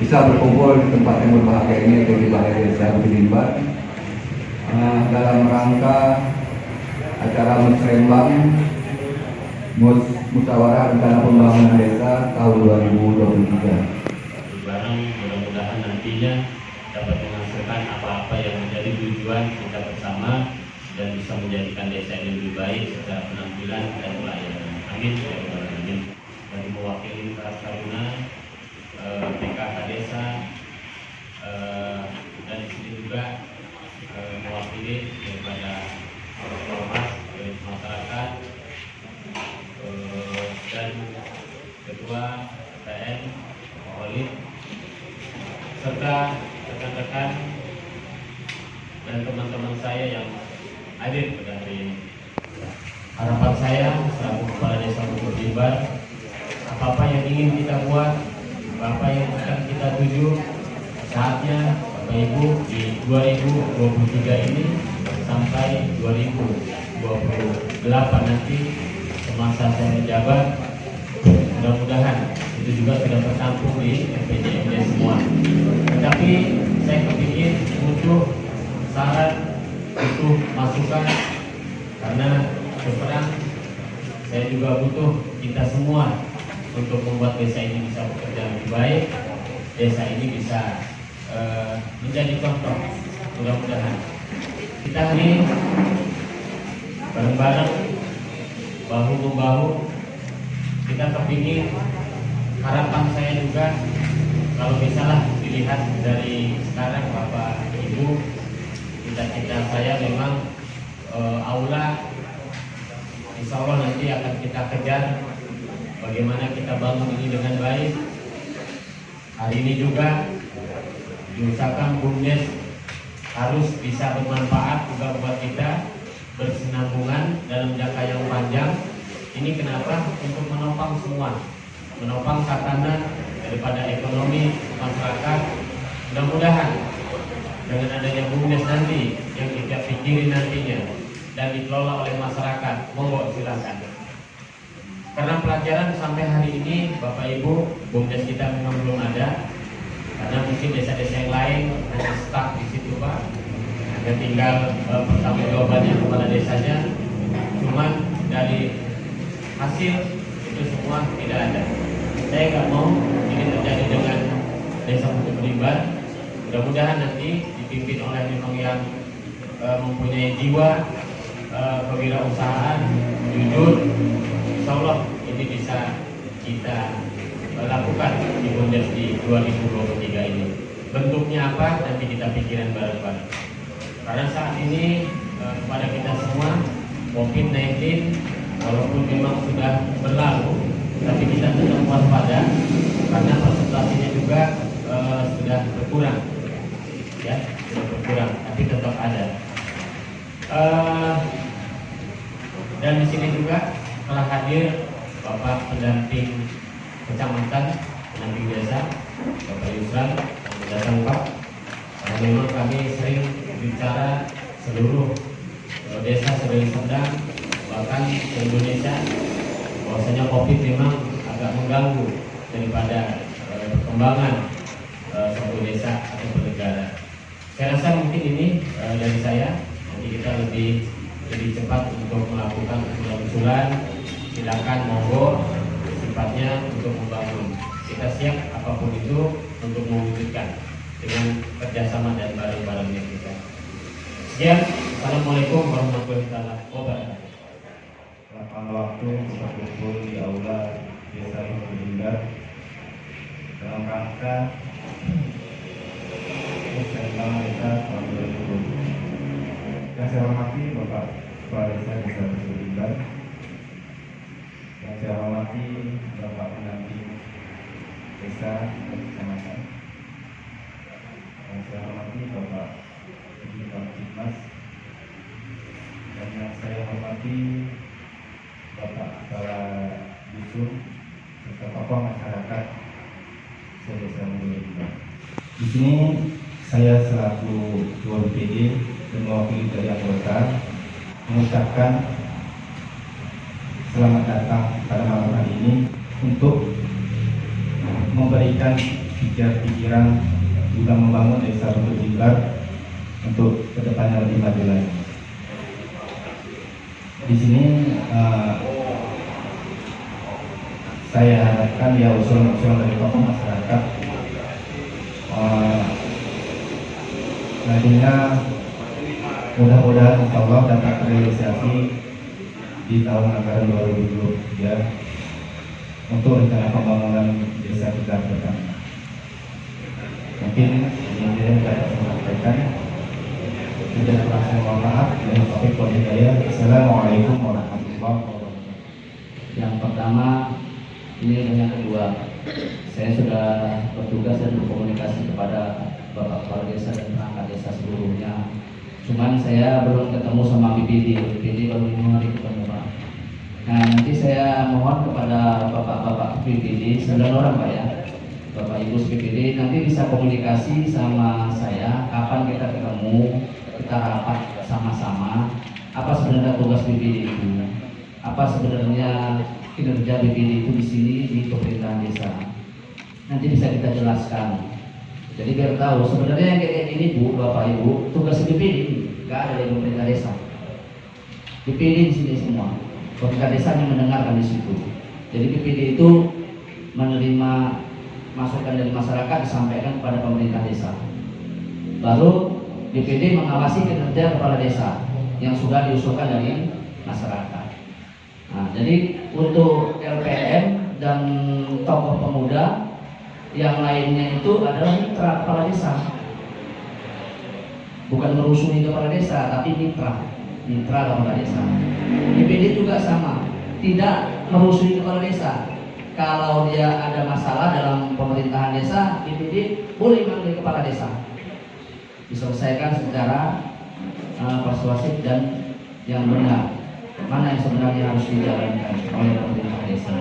bisa berkumpul di tempat yang berbahagia ini di Balai Desa Budilimbar dalam rangka acara musrembang musyawarah rencana pembangunan desa tahun 2023. Barang mudah-mudahan nantinya dapat menghasilkan apa-apa yang menjadi tujuan kita bersama dan bisa menjadikan desa ini lebih baik secara penampilan dan pelayanan. Amin ya rabbal alamin. Dan mewakili Karas Taruna, PKK Desa, dan di sini juga mewakili daripada ormas dari masyarakat dan ketua PN Olid serta rekan-rekan dan teman-teman saya yang hadir pada hari ini. Harapan saya selaku Kepala Desa Budilimbar, apa-apa yang ingin kita buat, apa yang akan kita tuju, saatnya Bapak Ibu di 2023 ini sampai 2028 nanti semasa saya menjabat, mudah-mudahan itu juga sudah tertampung di RPJMD semua. Tetapi saya kepingin butuh saran, butuh masukan, karena terserang saya juga butuh kita semua untuk membuat desa ini bisa bekerja lebih baik, desa ini bisa menjadi contoh. Mudah-mudahan kita ini bareng-bareng, bahu-membahu, kita kepingin, harapan saya juga kalau misalnya dilihat dari sekarang Bapak Ibu, cita-cita saya memang aula insya Allah nanti akan kita kejar bagaimana kita bangun ini dengan baik. Hari ini juga diusahakan BUMDes harus bisa bermanfaat juga buat kita, berkesinambungan dalam jangka yang panjang. Ini kenapa? Untuk menopang semua, menopang tatanan daripada ekonomi masyarakat. Mudah-mudahan dengan adanya BUMDes nanti yang kita pikirin nantinya dan dikelola oleh masyarakat, monggo silakan. Karena pelajaran sampai hari ini Bapak Ibu, BUMDes kita memang belum ada, karena mungkin desa-desa yang lain hanya stuck di situ Pak, hanya tinggal pertanggungjawabannya kepala desanya, cuman dari hasil itu semua tidak ada. Saya nggak mau ini terjadi dengan Desa Budilimbar. Mudah-mudahan nanti dipimpin oleh memang yang mempunyai jiwa kewirausahaan, jujur. Insya Allah ini bisa kita lakukan di BUMDes di 2023 ini. Bentuknya apa nanti kita pikiran bareng-bareng. Karena saat ini kepada kita semua COVID-19 walaupun memang sudah berlalu, tapi kita tetap waspada karena presentasinya juga sudah berkurang, ya sudah berkurang, tapi tetap ada. Dan di sini juga telah hadir Bapak pendamping kecamatan, pendamping desa, Bapak Yusran, datang Pak. Karena memang kami sering bicara seluruh desa sering sedang, bahkan di Indonesia, bahwasanya COVID memang agak mengganggu daripada perkembangan suatu desa atau negara. Saya rasa mungkin ini dari saya, nanti kita lebih cepat untuk melakukan usulan. Silakan monggo, sifatnya untuk membangun. Kita siap apapun itu untuk mewujudkan dengan kerjasama dan bareng-barengnya kita. Sekian, assalamualaikum warahmatullahi wabarakatuh. Lapan waktu berkumpul di aula Desa Budilimbar dalam rangka musyawarah desa tahun 2020. Yang saya hormati Bapak Kepala Desa Budilimbar, yang saya hormati Bapak pendamping desa dan kecamatan, yang saya hormati Bapak Kapitmas, dan yang saya hormati Bapak Kepala Dusun serta tokoh masyarakat Desa Budilimbar. Di sini saya selaku Ketua BPD dan mewakili dari anggota mengucapkan selamat datang pada malam hari ini untuk memberikan ikhtiar pikiran juga membangun desa Batu Jimbar untuk kedepannya lebih maju lagi. Di sini saya harapkan ya usulan-usulan dari tokoh masyarakat nantinya mudah-mudahan insya Allah dapat terrealisasi di tahun anggaran 2023 untuk rencana pembangunan desa kita ke depan. Mungkin ini yang dapat saya sampaikan. Tidak kurang saya mohon maaf. Dan topik saya. Assalamualaikum warahmatullahi wabarakatuh. Yang pertama, ini yang kedua, saya sudah bertugas dan berkomunikasi kepada Bapak Kepala Desa dan perangkat desa seluruhnya. Cuman saya belum ketemu sama BPD baru 5 hari ketemu Pak. Nah nanti saya mohon kepada Bapak-Bapak BPD 9 orang Pak ya, Bapak Ibu BPD nanti bisa komunikasi sama saya kapan kita ketemu, kita rapat sama-sama apa sebenarnya tugas BPD itu, apa sebenarnya kinerja BPD itu di sini di pemerintahan desa. Nanti bisa kita jelaskan. Jadi biar tahu sebenarnya yang kayak ini Bu, Bapak Ibu, tugas BPD nggak ada di pemerintah desa. BPD di sini semua. Pemerintah desa yang mendengarkan di situ. Jadi BPD itu menerima masukan dari masyarakat disampaikan kepada pemerintah desa. Baru BPD mengawasi kinerja kepala desa yang sudah diusulkan dari masyarakat. Nah, jadi untuk LPM dan tokoh pemuda yang lainnya itu adalah mitra kepala desa, bukan merusuhi kepala desa, tapi mitra kepala desa. BPD juga sama, tidak merusuhi kepala desa. Kalau dia ada masalah dalam pemerintahan desa, BPD boleh manggil kepala desa, diselesaikan secara persuasif dan yang benar. Mana yang sebenarnya harus dijalankan oleh pemerintah desa.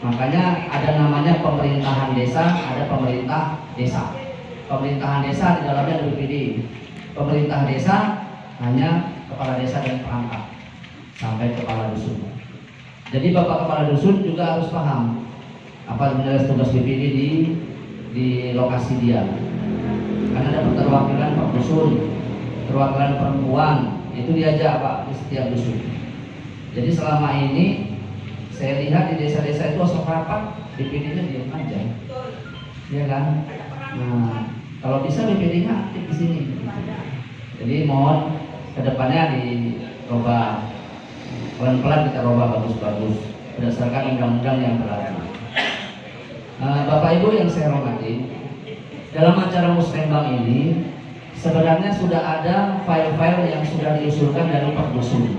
Makanya ada namanya pemerintahan desa, ada pemerintah desa. Pemerintahan desa di dalamnya ada BPD. Pemerintah desa hanya kepala desa dan perangkat sampai kepala dusun. Jadi Bapak Kepala Dusun juga harus paham apa sebenarnya tugas BPD di lokasi dia. Karena ada perwakilan Pak Dusun, perwakilan perempuan, itu diajak Pak di setiap dusun. Jadi selama ini saya lihat di desa-desa itu asal rapat, BPD-nya diam aja, ya kan? Nah, kalau bisa BPD-nya aktif di sini. Jadi mohon kedepannya dirubah, pelan-pelan kita rubah bagus-bagus berdasarkan undang-undang yang berlaku. Bapak Ibu yang saya hormati, dalam acara musrembang ini sebenarnya sudah ada file-file yang sudah diusulkan dari per dusun.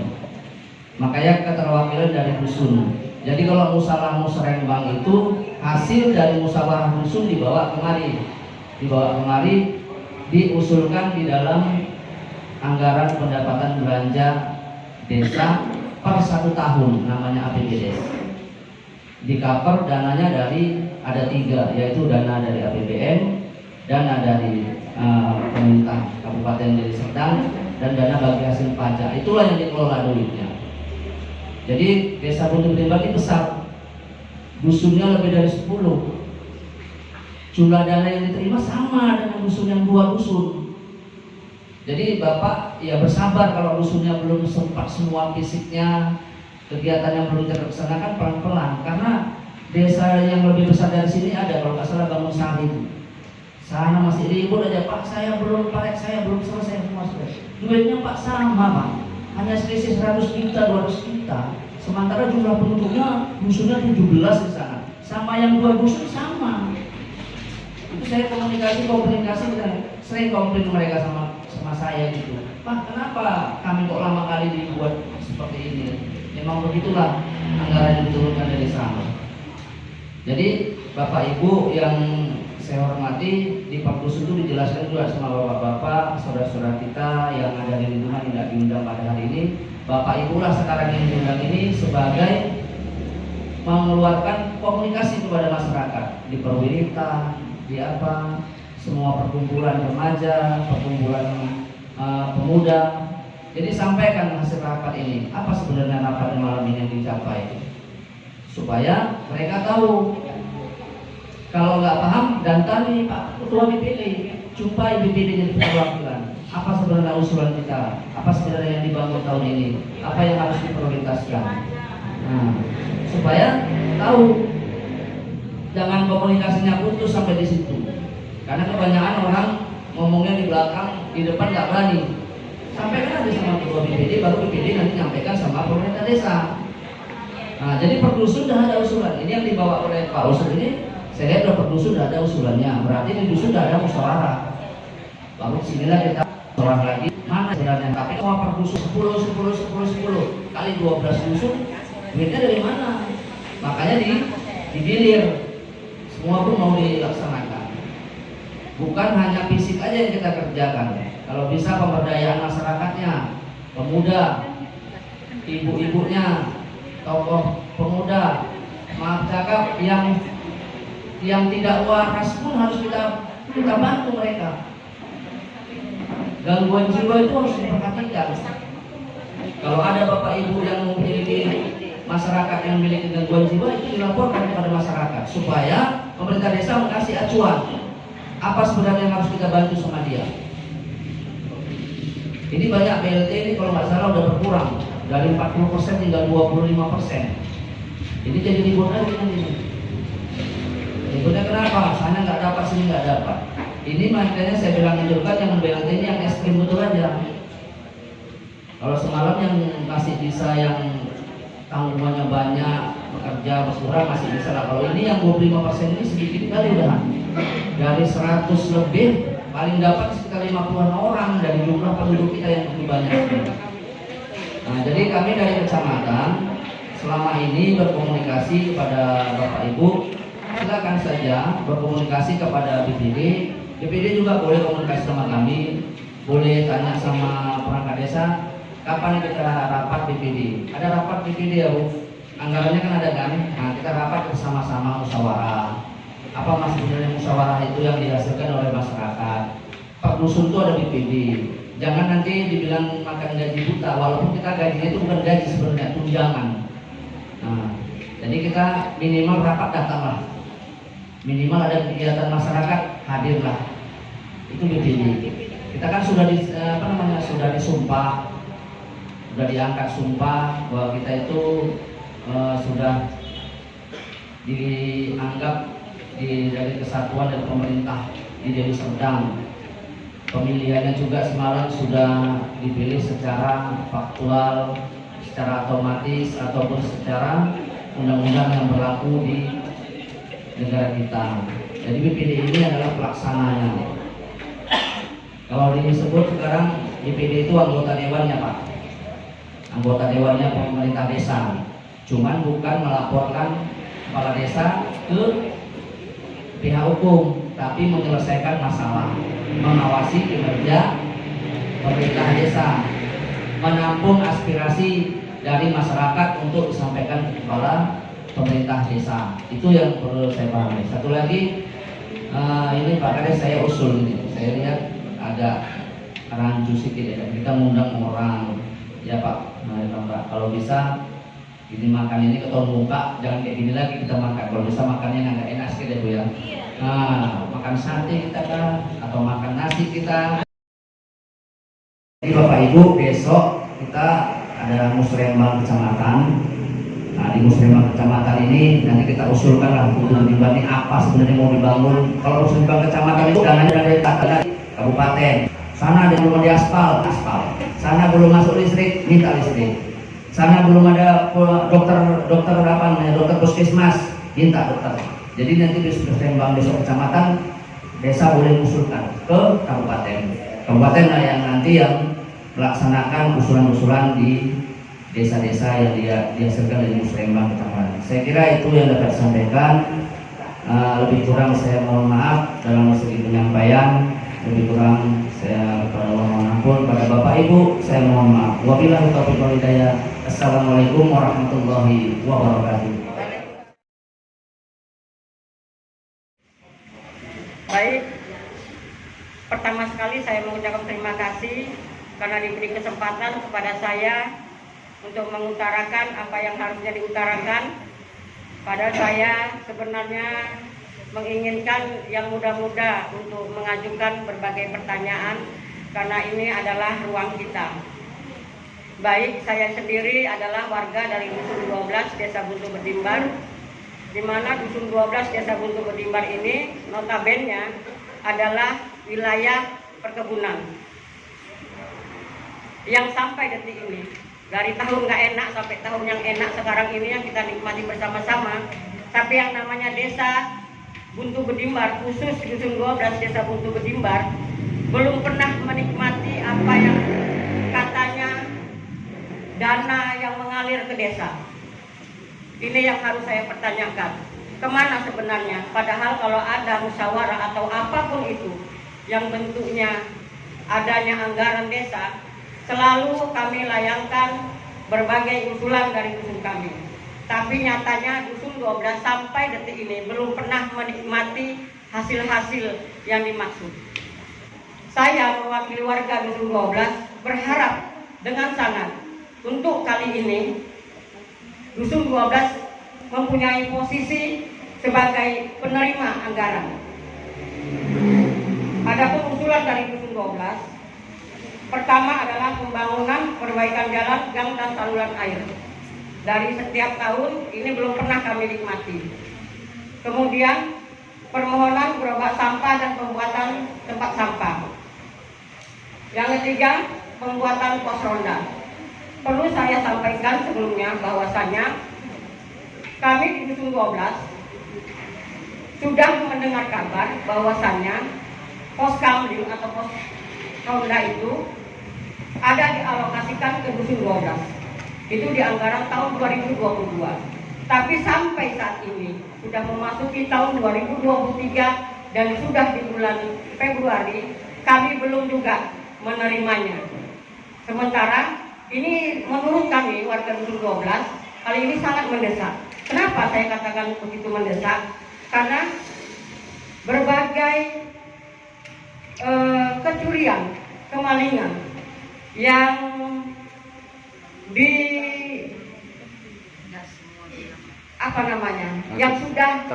Makanya keterwakilan dari dusun. Jadi kalau musyawarah musrembang itu hasil dari musyawarah dusun dibawa kemari, diusulkan di dalam anggaran pendapatan belanja desa per 1 tahun, namanya APBDes. Di cover dananya dari ada 3, yaitu dana dari APBN, dana dari pemerintah Kabupaten Deli Serdang, dan dana bagi hasil pajak. Itulah yang dikelola duitnya. Jadi desa Batu Jimbar ini besar, dusunnya lebih dari 10. Jumlah dana yang diterima sama dengan dusun yang 2 dusun. Jadi Bapak ya bersabar kalau dusunnya belum sempat semua fisiknya, kegiatan yang belum terlaksanakan pelan-pelan. Karena desa yang lebih besar dari sini ada, kalau nggak salah Bangun Sari itu. Sana masih ribut aja, Pak saya belum selesai semua sudah. Duitnya Pak sama Pak, hanya selisih 100 juta, 200 juta. Sementara jumlah penduduknya dusunnya 17 di sana, sama yang 2 dusun sama. Itu saya komunikasi sering komplain mereka sama saya gitu. Pak kenapa kami kok lama kali dibuat seperti ini? Memang begitulah anggaran yang diturunkan dari sana. Jadi Bapak Ibu yang saya hormati, di Pak Dusun itu dijelaskan juga sama bapak-bapak, saudara-saudara kita yang ada di lingkungan tidak diundang pada hari ini. Bapak Ibu lah sekarang yang diundang ini sebagai mengeluarkan komunikasi kepada masyarakat di perwira, di apa, semua perkumpulan remaja, perkumpulan pemuda. Jadi sampaikan hasil rapat ini, apa sebenarnya rapat malam ini yang dicapai, supaya mereka tahu. Kalau nggak paham, datangi Pak Ketua BPD, jumpai BPD-nya di perwakilan. Apa sebenarnya usulan kita? Apa sebenarnya yang dibangun tahun ini? Apa yang harus diprioritaskan? Nah, supaya tahu, jangan komunikasinya putus sampai di situ. Karena kebanyakan orang ngomongnya di belakang, di depan nggak berani. Sampaikan aja sama Ketua BPD, baru BPD nanti nyampaikan sama pemerintah desa. Nah, jadi per dusun sudah ada usulan. Ini yang dibawa oleh Pak Usul ini, saya lihat per dusun sudah ada usulannya. Berarti di dusun sudah ada musyawarah. Baru sinilah kita musyawarah lagi. Mana sebenarnya? Tapi semua per dusun 10 kali 12 dusun, duitnya dari mana? Makanya digilir. Semua pun mau dilaksanakan. Bukan hanya fisik aja yang kita kerjakan. Kalau bisa pemberdayaan masyarakatnya, pemuda, ibu-ibunya, tokoh pemuda, maaf cakap yang tidak waras pun harus kita bantu mereka. Gangguan jiwa itu harus diperhatikan. Kalau ada bapak ibu yang memiliki masyarakat yang memiliki gangguan jiwa, itu dilaporkan kepada masyarakat supaya pemerintah desa mengasih acuan apa sebenarnya yang harus kita bantu sama dia. Ini banyak BLT ini kalau nggak salah udah berkurang dari 40% tinggal 25%. Ini jadi ribut lagi nanti. Ributnya kenapa? Sana nggak dapat, sini nggak dapat. Ini makanya saya bilang juga jangan BLT ini yang ekstrim betul aja. Kalau semalam yang masih bisa, yang tanggungannya banyak, bekerja berkurang masih bisa lah. Kalau ini yang 25% ini sedikit kali udah. Dari 100 lebih paling dapat sekitar 50-an orang dari jumlah penduduk kita yang lebih banyak. Nah, jadi kami dari kecamatan selama ini berkomunikasi kepada Bapak Ibu, silakan saja berkomunikasi kepada BPD. BPD juga boleh komunikasi sama kami, boleh tanya sama perangkat desa, kapan kita rapat BPD. Ada rapat BPD ya Bu, anggarannya kan ada kan. Nah, kita rapat bersama-sama musyawarah. Apa mas sebenarnya musyawarah itu yang dihasilkan oleh masyarakat. Per dusun itu ada BPD. Jangan nanti dibilang makan gaji buta, walaupun kita gajinya itu bukan gaji sebenarnya, tunjangan. Nah, jadi kita minimal rapat datanglah, minimal ada kegiatan masyarakat hadirlah. Itu BPD. Kita kan sudah sudah disumpah, sudah diangkat sumpah bahwa kita itu sudah dianggap dari kesatuan dan pemerintah di Deli Serdang. Pemilihannya juga semalam sudah dipilih secara faktual, secara otomatis ataupun secara undang-undang yang berlaku di negara kita. Jadi BPD ini adalah pelaksananya. Kalau disebut sekarang BPD itu anggota dewannya Pak, anggota dewannya pemerintah desa. Cuman bukan melaporkan kepala desa ke pihak hukum, tapi menyelesaikan masalah, mengawasi kinerja pemerintah desa, menampung aspirasi dari masyarakat untuk disampaikan kepada pemerintah desa. Itu yang perlu saya pahami. Satu lagi, ini Pak Kades saya usul ini, saya lihat agak rancu sedikit ya. Kita mengundang orang, ya Pak, Pak, kalau bisa ini makan ini ketemu muka, jangan kayak gini lagi kita makan. Kalau bisa makannya nggak enak sedikit ya Bu ya. Nah, makan sate kita kan, atau makan nasi kita. Jadi Bapak Ibu, besok kita ada musrembang kecamatan. Nah, di musrembang kecamatan ini nanti kita usulkan lah untuk dibangun apa sebenarnya mau dibangun. Kalau musrembang kecamatan itu dananya dari kabupaten. Sana ada belum ada aspal. Sana belum masuk listrik, minta listrik. Sana belum ada dokter apa namanya, dokter puskesmas, minta dokter. Jadi nanti di musrembang besok kecamatan, desa boleh usulkan ke kabupaten. Kabupaten lah yang nanti yang melaksanakan usulan-usulan di desa-desa yang dihasilkan dari musrembang kecamatan. Saya kira itu yang dapat saya sampaikan. Lebih kurang saya mohon maaf dalam segi penyampaian. Lebih kurang saya mohon ampun pada Bapak Ibu, saya mohon maaf. Wabillahi taufiq wal hidayah. Assalamualaikum warahmatullahi wabarakatuh. Baik, pertama sekali saya mengucapkan terima kasih karena diberi kesempatan kepada saya untuk mengutarakan apa yang harusnya diutarakan. Padahal saya sebenarnya menginginkan yang muda-muda untuk mengajukan berbagai pertanyaan karena ini adalah ruang kita. Baik, saya sendiri adalah warga dari Dusun 12 Desa Buntu Berdimbar, di mana Dusun 12 Desa Buntu Berdimbar ini notabene adalah wilayah perkebunan yang sampai detik ini, dari tahun nggak enak sampai tahun yang enak sekarang ini yang kita nikmati bersama-sama. Tapi yang namanya Desa Buntu Berdimbar, khusus Dusun 12 Desa Buntu Berdimbar, belum pernah menikmati apa yang katanya dana yang mengalir ke desa. Ini yang harus saya pertanyakan. Kemana sebenarnya? Padahal kalau ada musyawarah atau apapun itu yang bentuknya adanya anggaran desa, selalu kami layangkan berbagai usulan dari dusun kami. Tapi nyatanya Dusun 12 sampai detik ini belum pernah menikmati hasil-hasil yang dimaksud. Saya mewakili warga Dusun 12 berharap dengan sangat untuk kali ini Dusun 12 mempunyai posisi sebagai penerima anggaran. Adapun usulan dari Dusun 12, pertama adalah pembangunan perbaikan jalan, gang dan saluran air. Dari setiap tahun ini belum pernah kami nikmati. Kemudian permohonan gerobak sampah dan pembuatan tempat sampah. Yang ketiga, pembuatan pos ronda. Perlu saya sampaikan sebelumnya bahwasanya kami di Dusun 12 sudah mendengar kabar bahwasanya pos kamling atau pos ronda itu ada dialokasikan ke Dusun 12. Itu di anggaran tahun 2022. Tapi sampai saat ini sudah memasuki tahun 2023 dan sudah di bulan Februari, kami belum juga menerimanya. Sementara ini menurut kami warga Dusun 12 hal ini sangat mendesak. Kenapa saya katakan begitu mendesak? Karena berbagai kecurian, kemalingan yang yang sudah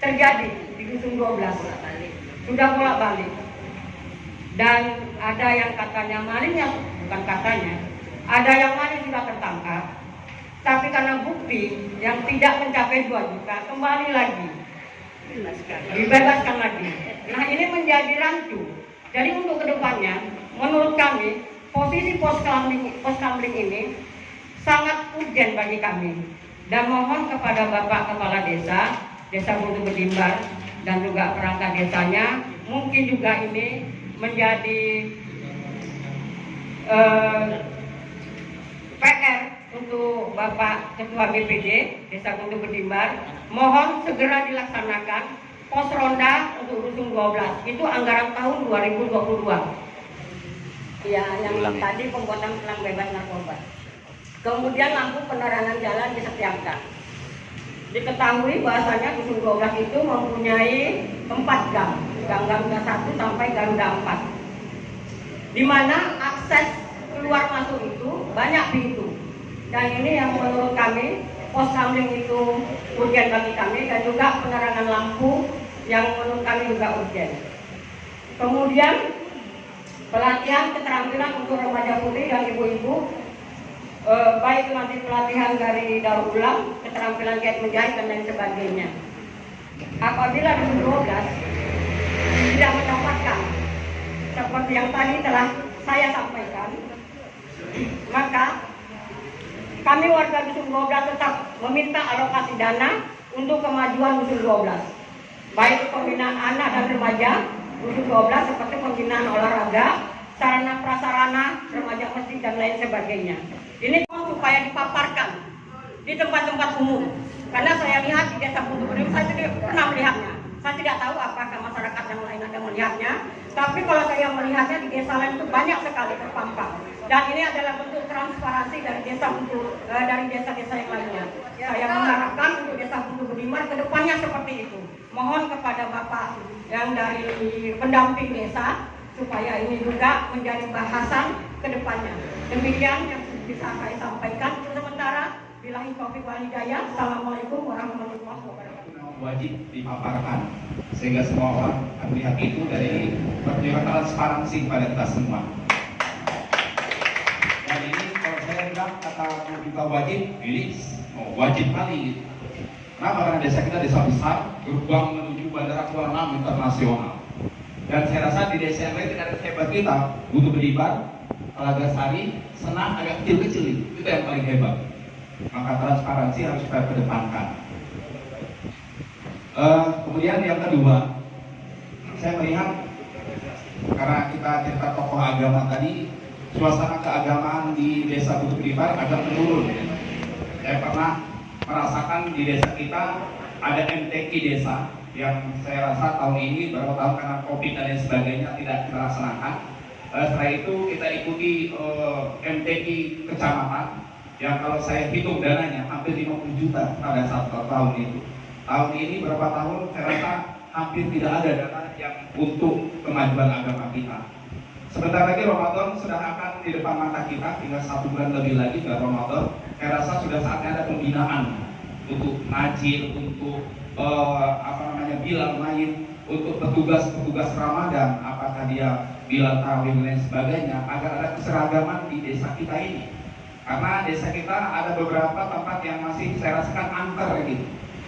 terjadi di Dusun 12 sudah bolak-balik, dan ada yang katanya malingnya, bukan katanya, ada yang maling sudah tertangkap, tapi karena bukti yang tidak mencapai 2 juta kembali lagi dibebaskan lagi. Nah, ini menjadi rancu. Jadi untuk kedepannya menurut kami posisi pos kamling ini sangat urgent bagi kami, dan mohon kepada Bapak Kepala Desa Buntu Berdimbar dan juga perangkat desanya, mungkin juga ini menjadi PR untuk Bapak Ketua BPD Desa Buntu Berdimbar, mohon segera dilaksanakan pos ronda untuk Dusun 12. Itu anggaran tahun 2022. Ya, yang tadi pembuatan pelang bebas narkoba. Kemudian lampu penerangan jalan disetiapkan. Diketahui bahasanya Dusun 12 itu mempunyai 4 gang, gang Garuda 1 sampai Garuda 4, di mana akses keluar masuk itu banyak pintu. Dan ini yang menurut kami pos kamling itu urgen bagi kami, dan juga penerangan lampu yang menurut kami juga urgen. Kemudian pelatihan keterampilan untuk remaja putri dan ibu-ibu, baik nanti pelatihan dari daur ulang, keterampilan jahit menjahit dan lain sebagainya. Apabila Dusun 12 tidak mendapatkan seperti yang tadi telah saya sampaikan, maka kami warga Dusun 12 tetap meminta alokasi dana untuk kemajuan Dusun 12, baik pembinaan anak dan remaja Dusun 12 seperti pembinaan olahraga, sarana prasarana, remaja masjid dan lain sebagainya. Ini supaya dipaparkan di tempat-tempat umum. Karena saya lihat di Desa Buntu Berdimbar, saya tidak pernah melihatnya. Saya tidak tahu apakah masyarakat yang lain ada melihatnya. Tapi kalau saya melihatnya di desa lain itu banyak sekali terpampang. Dan ini adalah bentuk transparansi dari desa-desa yang lainnya. Saya mengharapkan untuk Desa Buntu Berdimbar ke depannya seperti itu. Mohon kepada Bapak yang dari pendamping desa supaya ini juga menjadi bahasan ke depannya. Demikian yang bisa saya sampaikan untuk sementara. Billahi taufiq wal hidayah. Assalamualaikum warahmatullahi wabarakatuh. Wajib dipaparkan sehingga semua orang melihat itu dari pertunjukan transparansi kepada kita semua. Dan ini kalau saya bilang kata juga wajib, ini wajib kali gitu. Kenapa? Karena desa kita desa besar, gerbang menuju Bandara Kuala Namu internasional. Dan saya rasa di desa yang lain tidak ada hebat kita, Butuh Bedibar, Telaga Sari, Senang agak kecil-kecil itu yang paling hebat. Maka transparansi harus kita kedepankan. Kemudian yang kedua, saya melihat karena kita cerita tokoh agama tadi, suasana keagamaan di desa Butuh Bedibar agak menurun. Saya pernah merasakan di desa kita ada MTQ desa yang saya rasa tahun ini beberapa tahun karena COVID dan lain sebagainya tidak kita laksanakan. Setelah itu kita ikuti MTQ kecamatan yang kalau saya hitung dananya hampir 50 juta pada satu tahun itu. Tahun ini berapa tahun saya rasa hampir tidak ada dana yang untuk kemajuan agama kita. Sebentar lagi Ramadan sudah akan di depan mata kita, tinggal 1 bulan lebih lagi ke Ramadan. Saya rasa sudah saatnya ada pembinaan untuk ngaji, untuk bilal main, untuk petugas Ramadan, apakah dia bilal tarawih dan lain sebagainya, agar ada keseragaman di desa kita ini. Karena desa kita ada beberapa tempat yang masih saya rasakan angker gitu.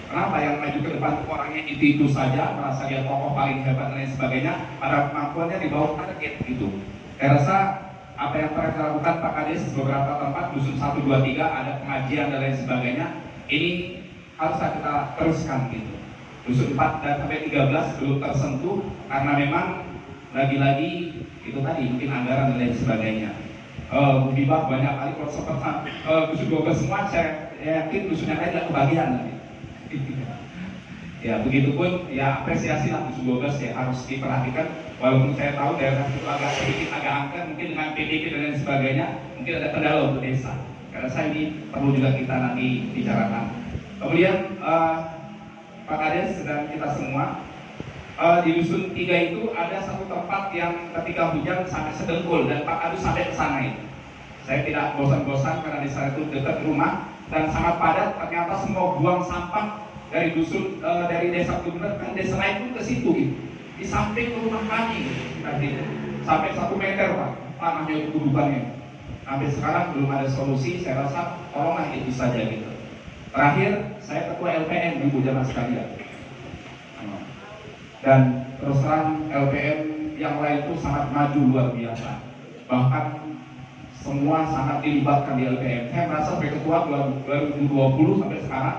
Kenapa? Yang maju ke depan orangnya itu saja, merasa dia tokoh paling hebat dan lain sebagainya, pada kemampuannya di bawah target gitu. Saya rasa apa yang pernah kita lakukan Pak Kades beberapa tempat, dusun 1, 2, 3 ada pengajian dan lain sebagainya, ini harus kita teruskan gitu. Dusun 4 dan sampai 13 belum tersentuh karena memang lagi-lagi itu tadi mungkin anggaran dan lain sebagainya. Bibah banyak kali kalau seperti dusun 12 semua saya yakin dusun yang lain tidak kebagian nanti. Ya begitupun ya apresiasi lah dusun 12 ya harus diperhatikan, walaupun saya tahu daerah itu agak sedikit agak angker mungkin dengan PDP dan lain sebagainya mungkin ada kendala untuk desa. Karena saya ini perlu juga kita nanti bicarakan. Kemudian Pak Kades dan kita semua di dusun 3 itu ada satu tempat yang ketika hujan sampai sedengkul dan Pak Kades sampai ke sana itu. Saya tidak bosan-bosan karena desa itu dekat rumah dan sangat padat. Ternyata semua buang sampah dari dusun dari desa Tunder kan desa lain pun ke situ gitu. Di samping rumah kami gitu. Sampai 1 meter Pak tanahnya itu kudukannya. Sampai sekarang belum ada solusi. Saya rasa tolonglah itu saja gitu. Terakhir, saya ketua LPM Ibu Jamaah sekalian. Dan terus terang LPM yang lain itu sangat maju luar biasa. Bahkan semua sangat dilibatkan di LPM. Saya merasa sebagai ketua 2020 sampai sekarang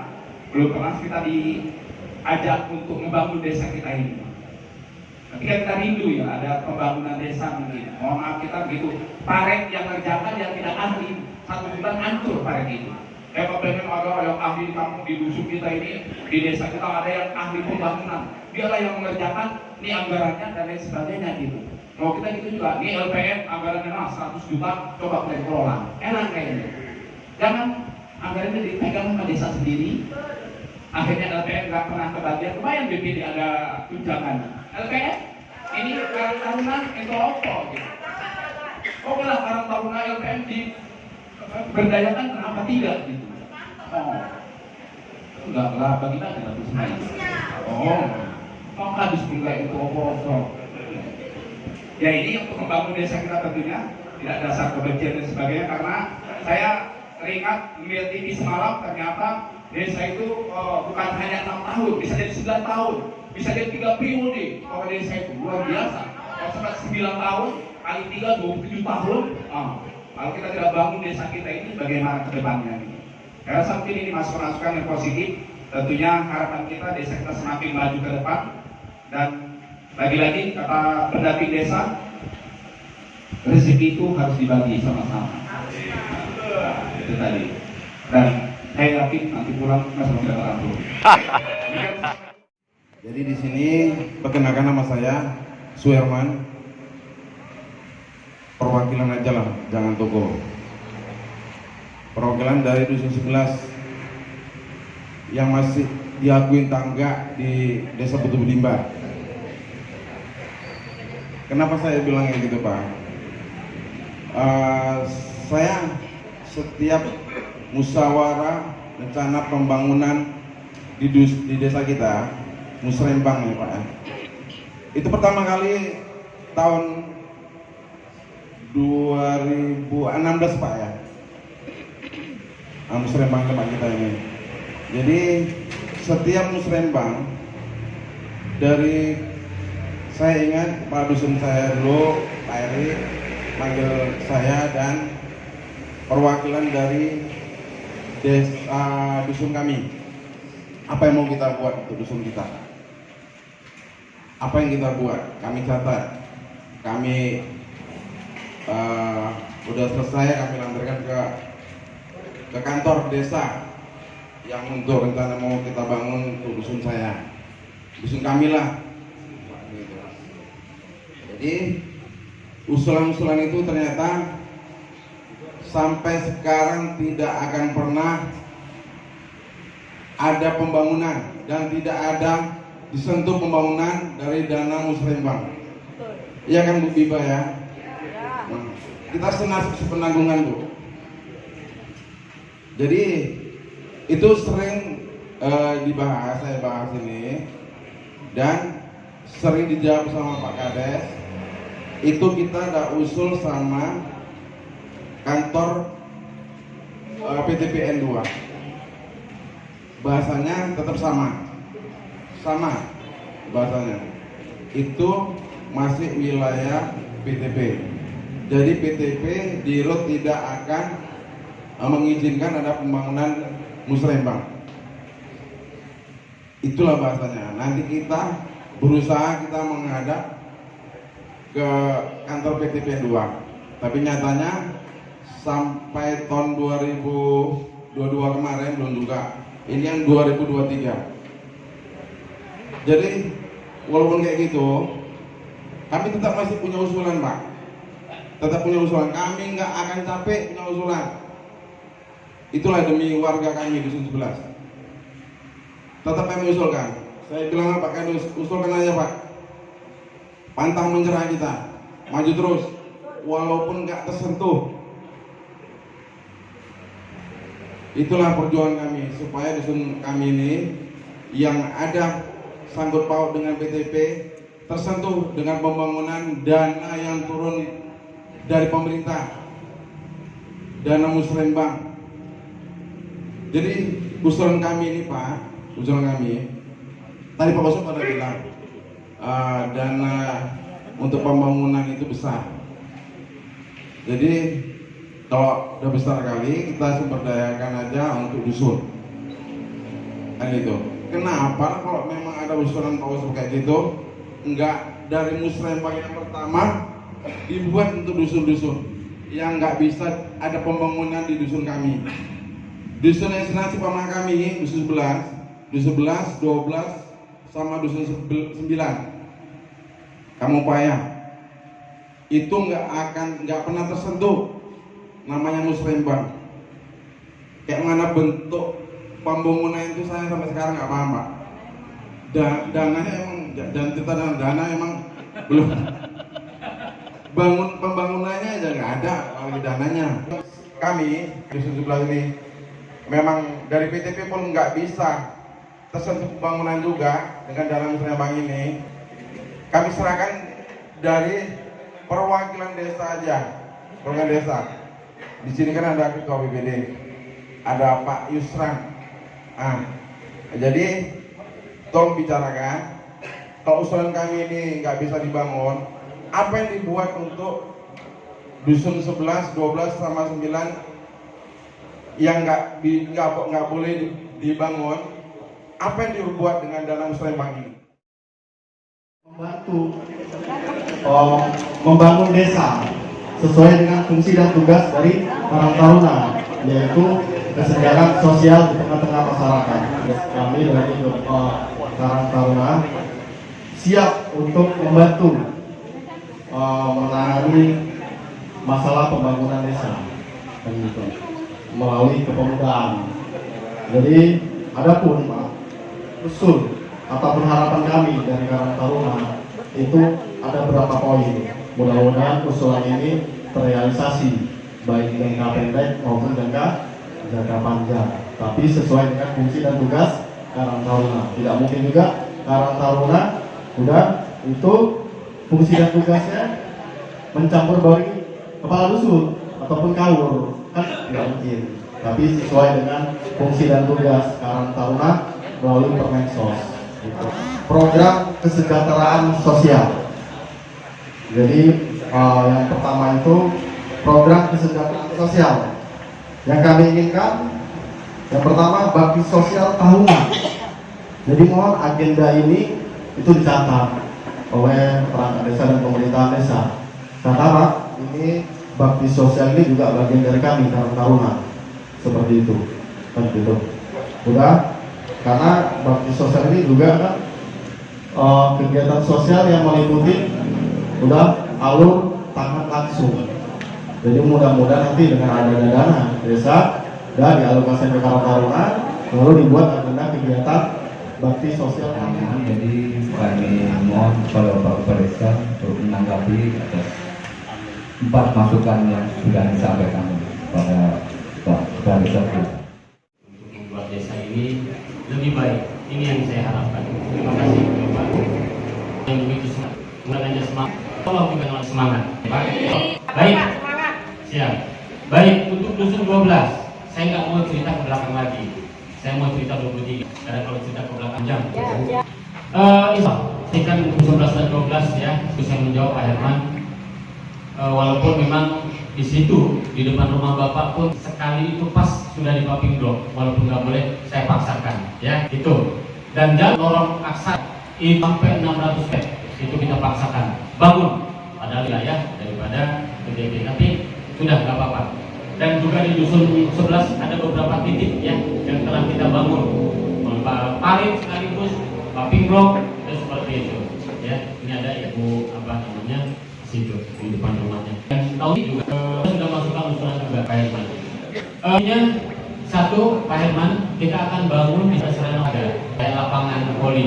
belum pernah kita diajak untuk membangun desa kita ini. Ketika kita rindu ya ada pembangunan desa mungkin. Mohon maaf kita begitu. Paret yang ngerjakan yang tidak ahli 1 bulan hancur paret itu. Pengen ada yang ahli di kampung di dusun kita ini, di desa kita ada yang ahli pembangunan. Dialah yang mengerjakan, ini anggarannya dan lain sebagainya gitu. Kalau kita gitu juga, ini LPM anggarannya 100 juta, coba kita kelola. Enak kayaknya. Jangan anggarannya dipegang sama desa sendiri. Akhirnya LPM nggak pernah kebagian. Lumayan BPD ada tunjangan. LPM ini Karang Taruna itu apa gitu. Oh lah Karang Taruna LPM di berdayakan kenapa tidak gitu. Oh enggak lah bagi kita tidak oh habis enggak itu apa. Ya ini untuk membangun desa kita tentunya tidak dasar kebencian dan sebagainya, karena saya teringat melihat TV semalam ternyata desa itu bukan hanya 6 tahun, bisa jadi 9 tahun, bisa jadi 3 periode. Kalau desa itu luar biasa. Kalau sampai 9 tahun kali 3 27 tahun. Kalau kita tidak bangun desa kita ini bagaimana ke depannya? Karena saat ini masukan yang positif, tentunya harapan kita desa kita semakin maju ke depan. Dan lagi-lagi kata pendamping desa, rezeki itu harus dibagi sama-sama. Itu tadi. Dan saya yakin nanti pulang masih tidak terlalu. Jadi di sini perkenalkan nama saya Suherman, perwakilan aja lah, jangan toko. Perwakilan dari dusun 11 yang masih diakuin tangga di desa Butuh Bedibar. Kenapa saya bilang kayak gitu Pak? Saya setiap musyawarah rencana pembangunan di desa kita, Musrembang ya Pak ya. Itu pertama kali tahun 2016 Pak ya. Musrembang tempat kita ini. Jadi setiap musrembang dari saya ingat Pak Dusun saya dulu, Pak Eri manggil saya dan perwakilan dari desa dusun kami. Apa yang mau kita buat untuk dusun kita? Apa yang kita buat? Kami catat. Kami udah selesai, kami lampirkan ke kantor desa yang untuk rencana mau kita bangun untuk dusun saya, dusun kami lah. Jadi usulan-usulan itu ternyata sampai sekarang tidak akan pernah ada pembangunan dan tidak ada disentuh pembangunan dari dana Musrembang. Iya kan Bu Biba ya? Nah, kita sepenanggungan Bu. Jadi itu sering dibahas, saya bahas ini dan sering dijawab sama Pak Kades. Itu kita ada usul sama kantor PTPN 2. Bahasanya tetap sama bahasanya. Itu masih wilayah PTP. Jadi PTP di Rut tidak akan mengizinkan ada pembangunan Musrembang. Itulah bahasanya. Nanti kita berusaha kita menghadap ke kantor PTP 2. Tapi nyatanya sampai tahun 2022 kemarin belum juga. Ini yang 2023. Jadi walaupun kayak gitu, kami tetap masih punya usulan Pak. Tetap punya usulan. Kami nggak akan capek punya usulan. Itulah demi warga kami di dusun 11. Tetap kami usulkan. Saya bilang Pak Kadus, usulkan aja Pak. Pantang menyerah kita, maju terus, walaupun nggak tersentuh. Itulah perjuangan kami supaya dusun kami ini yang ada sangkut paut dengan PTP tersentuh dengan pembangunan dana yang turun dari pemerintah, dana Musrembang. Jadi usulan kami ini Pak, usulan kami tadi Pak Bosok pada bilang dana untuk pembangunan itu besar. Jadi kalau udah besar kali kita sumber dayakan aja untuk dusun. Kan itu. Kenapa kalau memang ada usulan Pak Bosok kayak gitu, enggak dari Musrembang yang pertama dibuat untuk dusun-dusun yang nggak bisa ada pembangunan di dusun kami. Dusun yang senasib sama kami, dusun 11, 12, sama dusun 9. Kamu payah. Itu nggak pernah tersentuh namanya Musrembang. Kayak mana bentuk pembangunan itu saya sampai sekarang nggak paham Pak. Dananya emang dan kita dengan dana emang belum pembangunannya aja nggak ada lagi dananya. Kami dusun 11 ini memang dari PTP pun nggak bisa tersentuh pembangunan juga dengan dana Musrembang ini. Kami serahkan dari perwakilan desa aja, perwakilan desa. Di sini kan ada ketua BPD, ada Pak Yusran. Jadi tolong bicarakan. Kalau usulan kami ini nggak bisa dibangun, apa yang dibuat untuk dusun 11, 12 sama 9 yang nggak boleh dibangun? Apa yang dibuat dengan dana Musrembang ini? Membantu membangun desa sesuai dengan fungsi dan tugas dari Karang Taruna, yaitu kesejahteraan sosial di tengah-tengah masyarakat. Kami dari Karang Taruna siap untuk membantu menangani masalah pembangunan desa dan gitu, melalui kepemudaan. Jadi adapun Pak, usul ataupun harapan kami dari Karang Taruna itu ada beberapa poin. Mudah-mudahan usulan ini terrealisasi baik jangka pendek maupun jangka jangka panjang, tapi sesuai dengan fungsi dan tugas Karang Taruna. Tidak mungkin juga Karang Taruna udah itu fungsi dan tugasnya mencampur bauri kepala dusun ataupun kaur, kan tidak mungkin. Tapi sesuai dengan fungsi dan tugas Karang Taruna melalui Permensos. Gitu. Program kesejahteraan sosial. Jadi yang pertama itu program kesejahteraan sosial. Yang kami inginkan, yang pertama bakti sosial tahunan. Jadi mohon agenda ini itu dicatat oleh perangkat desa dan pemerintahan desa. Karena ini bakti sosial ini juga bagian dari kami Karang Taruna. Seperti itu, kan gitu. Udah, karena bakti sosial ini juga kan kegiatan sosial yang meliputi udah alur tangan langsung. Jadi mudah-mudahan nanti dengan adanya dana desa dan dialokasikan ke Karang Taruna, lalu dibuat agenda kegiatan bakti sosial kami. Jadi kami mohon kepada Bapak Kepala Desa untuk menanggapi atas 4 masukan yang sudah disampaikan pada Bapak Kepala Desa. Untuk membuat desa ini lebih baik. Ini yang saya harapkan. Terima kasih Bapak. Yang begitu semangat. Mulanya semangat. Tolong juga semangat. Baik. Siap. Baik, untuk dusun 12, saya nggak mau cerita ke belakang lagi. Saya mau cerita 23. Karena kalau cerita ke belakang jam. Ini kan 11 dan 12 ya. Itu saya menjawab Pak Herman. Walaupun memang di situ di depan rumah Bapak pun sekali itu pas sudah di paping blok, walaupun nggak boleh saya paksakan ya itu. Dan jalan lorong aksar itu sampai 600 meter itu kita paksakan bangun, padahal ya daripada kejadian, tapi sudah nggak apa-apa. Dan juga di dusun 11 ada beberapa titik ya yang telah kita bangun, parit sekaligus paping blok dan seperti itu ya. Ini ada ibu apa namanya situ di depan rumahnya. Dan tahun ini juga sudah masukkan usulan juga Pak Herman. Satu, Pak Herman, kita akan bangun di sarana ada kayak lapangan voli.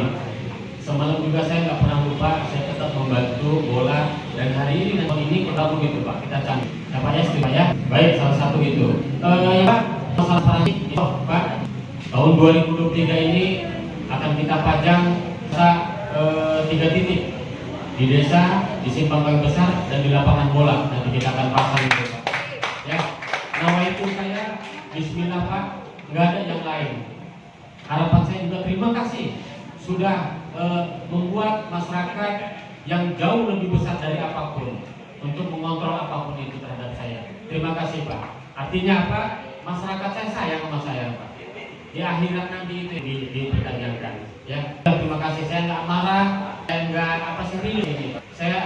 Semalam juga saya nggak pernah lupa, saya tetap membantu bola, dan hari ini tahun ini kita bangun gitu Pak, kita cantik. Apa ya setuju ya? Baik, salah satu itu. Ya Pak, masalah parasi itu Pak, tahun 2023 ini akan kita pajang 3 titik di desa, di simpang kayu besar, dan di lapangan bola. Nanti kita akan pasang itu Pak. Ya, nama itu saya Bismillah Pak, nggak ada yang lain. Harapan saya juga terima kasih sudah membuat masyarakat yang jauh lebih besar dari apapun untuk mengontrol apapun itu terhadap saya. Terima kasih Pak. Artinya apa? Masyarakat saya sayang sama saya Pak. Di akhirat nanti itu dipertanyakan. Ya, terima kasih. Saya nggak marah, saya nggak apa sih ini. Saya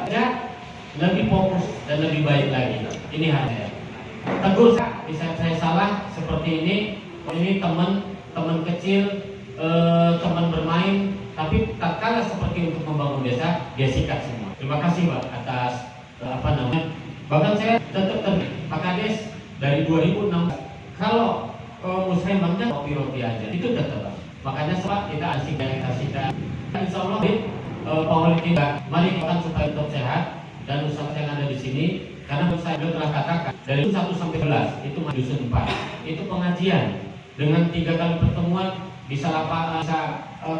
ya lebih fokus dan lebih baik lagi. Ini hanya tegur bisa saya salah seperti ini teman kecil, teman bermain, tapi tak kalah seperti untuk membangun desa, dia sikat semua. Terima kasih Pak atas apa namanya. Bahkan saya tetap Pak Kades dari 2006 kalau muslimnya roti aja itu tetap. Makanya Pak kita asik dan kita insya Allah Pak kita mari kita supaya tetap sehat dan usaha yang ada di sini. Karena saya telah katakan dari 1 sampai 11 itu dusun 4 itu pengajian dengan 3 kali pertemuan bisa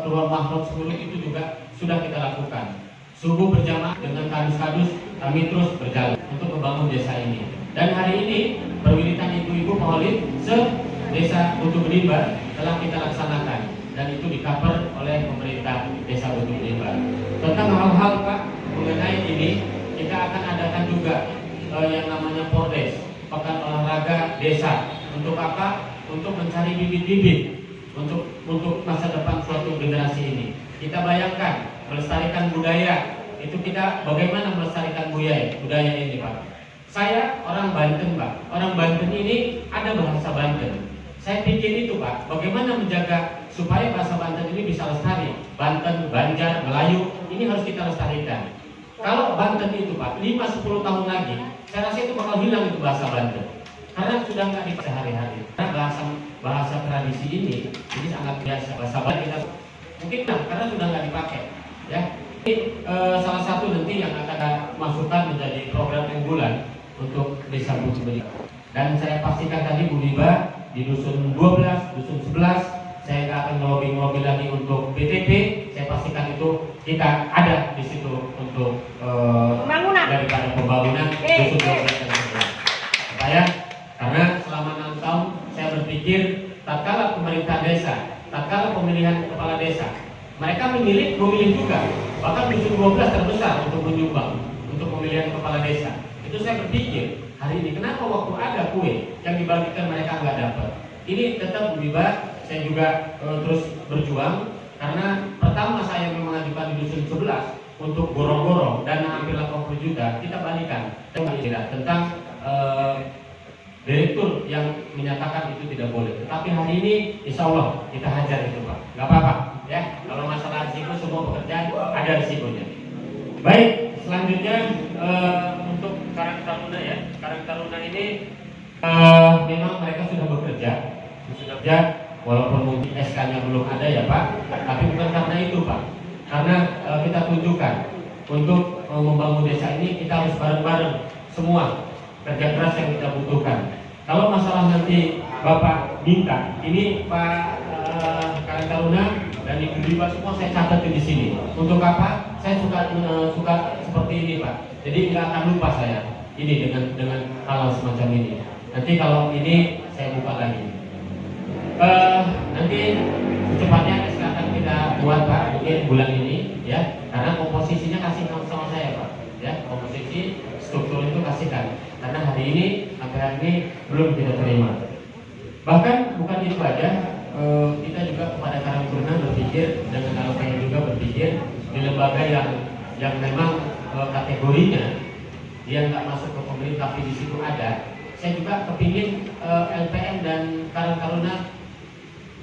keluar makhluk 10 itu juga sudah kita lakukan. Subuh berjamaah dengan kadus-kadus kami terus berjalan untuk membangun desa ini. Dan hari ini perwilitan ibu-ibu Maulid se-desa Butuh Benimbar telah kita laksanakan dan itu di-cover oleh pemerintah desa Butuh Benimbar. Tentang hal-hal Pak mengenai ini kita akan adakan juga yang namanya Pordes, pekan olahraga desa. Untuk apa? Untuk mencari bibit-bibit untuk masa depan suatu generasi ini. Kita bayangkan melestarikan budaya itu kita bagaimana melestarikan budaya ini Pak. Saya orang Banten Pak. Orang Banten ini ada bahasa Banten. Saya pikir itu Pak, bagaimana menjaga supaya bahasa Banten ini bisa lestari. Banten, Banjar, Melayu ini harus kita lestarikan. Kalau Banten itu Pak, 5-10 tahun lagi, saya rasa itu bakal hilang itu bahasa Banten. Karena sudah nggak dipakai sehari-hari. Karena bahasa tradisi ini sangat biasa. Bahasa Banten kita mungkin karena sudah nggak dipakai. Ya, ini salah satu nanti yang akan masukkan menjadi program unggulan untuk desa Bukit Beli. Dan saya pastikan tadi Bu Biba di dusun 12, dusun 11 saya nggak akan ngelobi lagi untuk BTP. Saya pastikan itu kita ada di situ untuk Pembangunan. daripada pembangunan dusun 12 dan 11. Supaya karena selama 6 tahun saya berpikir tatkala pemerintah desa, tatkala pemilihan kepala desa, mereka memilih juga. Bahkan dusun 12 terbesar untuk menyumbang untuk pemilihan kepala desa. Itu saya berpikir hari ini kenapa waktu ada kue yang dibagikan mereka nggak dapat. Ini tetap Bu Biba, saya juga terus berjuang karena pertama saya mengajukan di dusun 11 untuk gorong-gorong dana hampir 80 juta kita balikan tentang direktur yang menyatakan itu tidak boleh. Tetapi hari ini insya Allah kita hajar itu Pak, nggak apa-apa ya. Kalau masalah risiko semua pekerjaan ada risikonya. Baik, selanjutnya untuk Karang Taruna ya. Karang Taruna ini memang mereka sudah bekerja walaupun mungkin SK-nya belum ada ya Pak, tapi bukan karena itu Pak. Karena kita tunjukkan untuk membangun desa ini kita harus bareng-bareng semua kerja keras yang kita butuhkan. Kalau masalah nanti Bapak minta, ini Pak Karang Taruna dan Ibu Biba semua saya catat di sini. Untuk apa? Saya suka seperti ini Pak. Jadi nggak akan lupa saya ini dengan hal semacam ini. Nanti kalau ini saya buka lagi. Nanti secepatnya SK akan kita buat Pak, mungkin bulan ini ya. Karena komposisinya kasih sama saya Pak. Ya, komposisi struktur itu kasihkan. Karena hari ini sampai hari ini belum kita terima. Bahkan bukan itu aja, kita juga kepada Karang Taruna berpikir dengan LPM juga berpikir di lembaga yang memang kategorinya dia nggak masuk ke pemerintah tapi di situ ada. Saya juga kepingin LPM dan Karang Taruna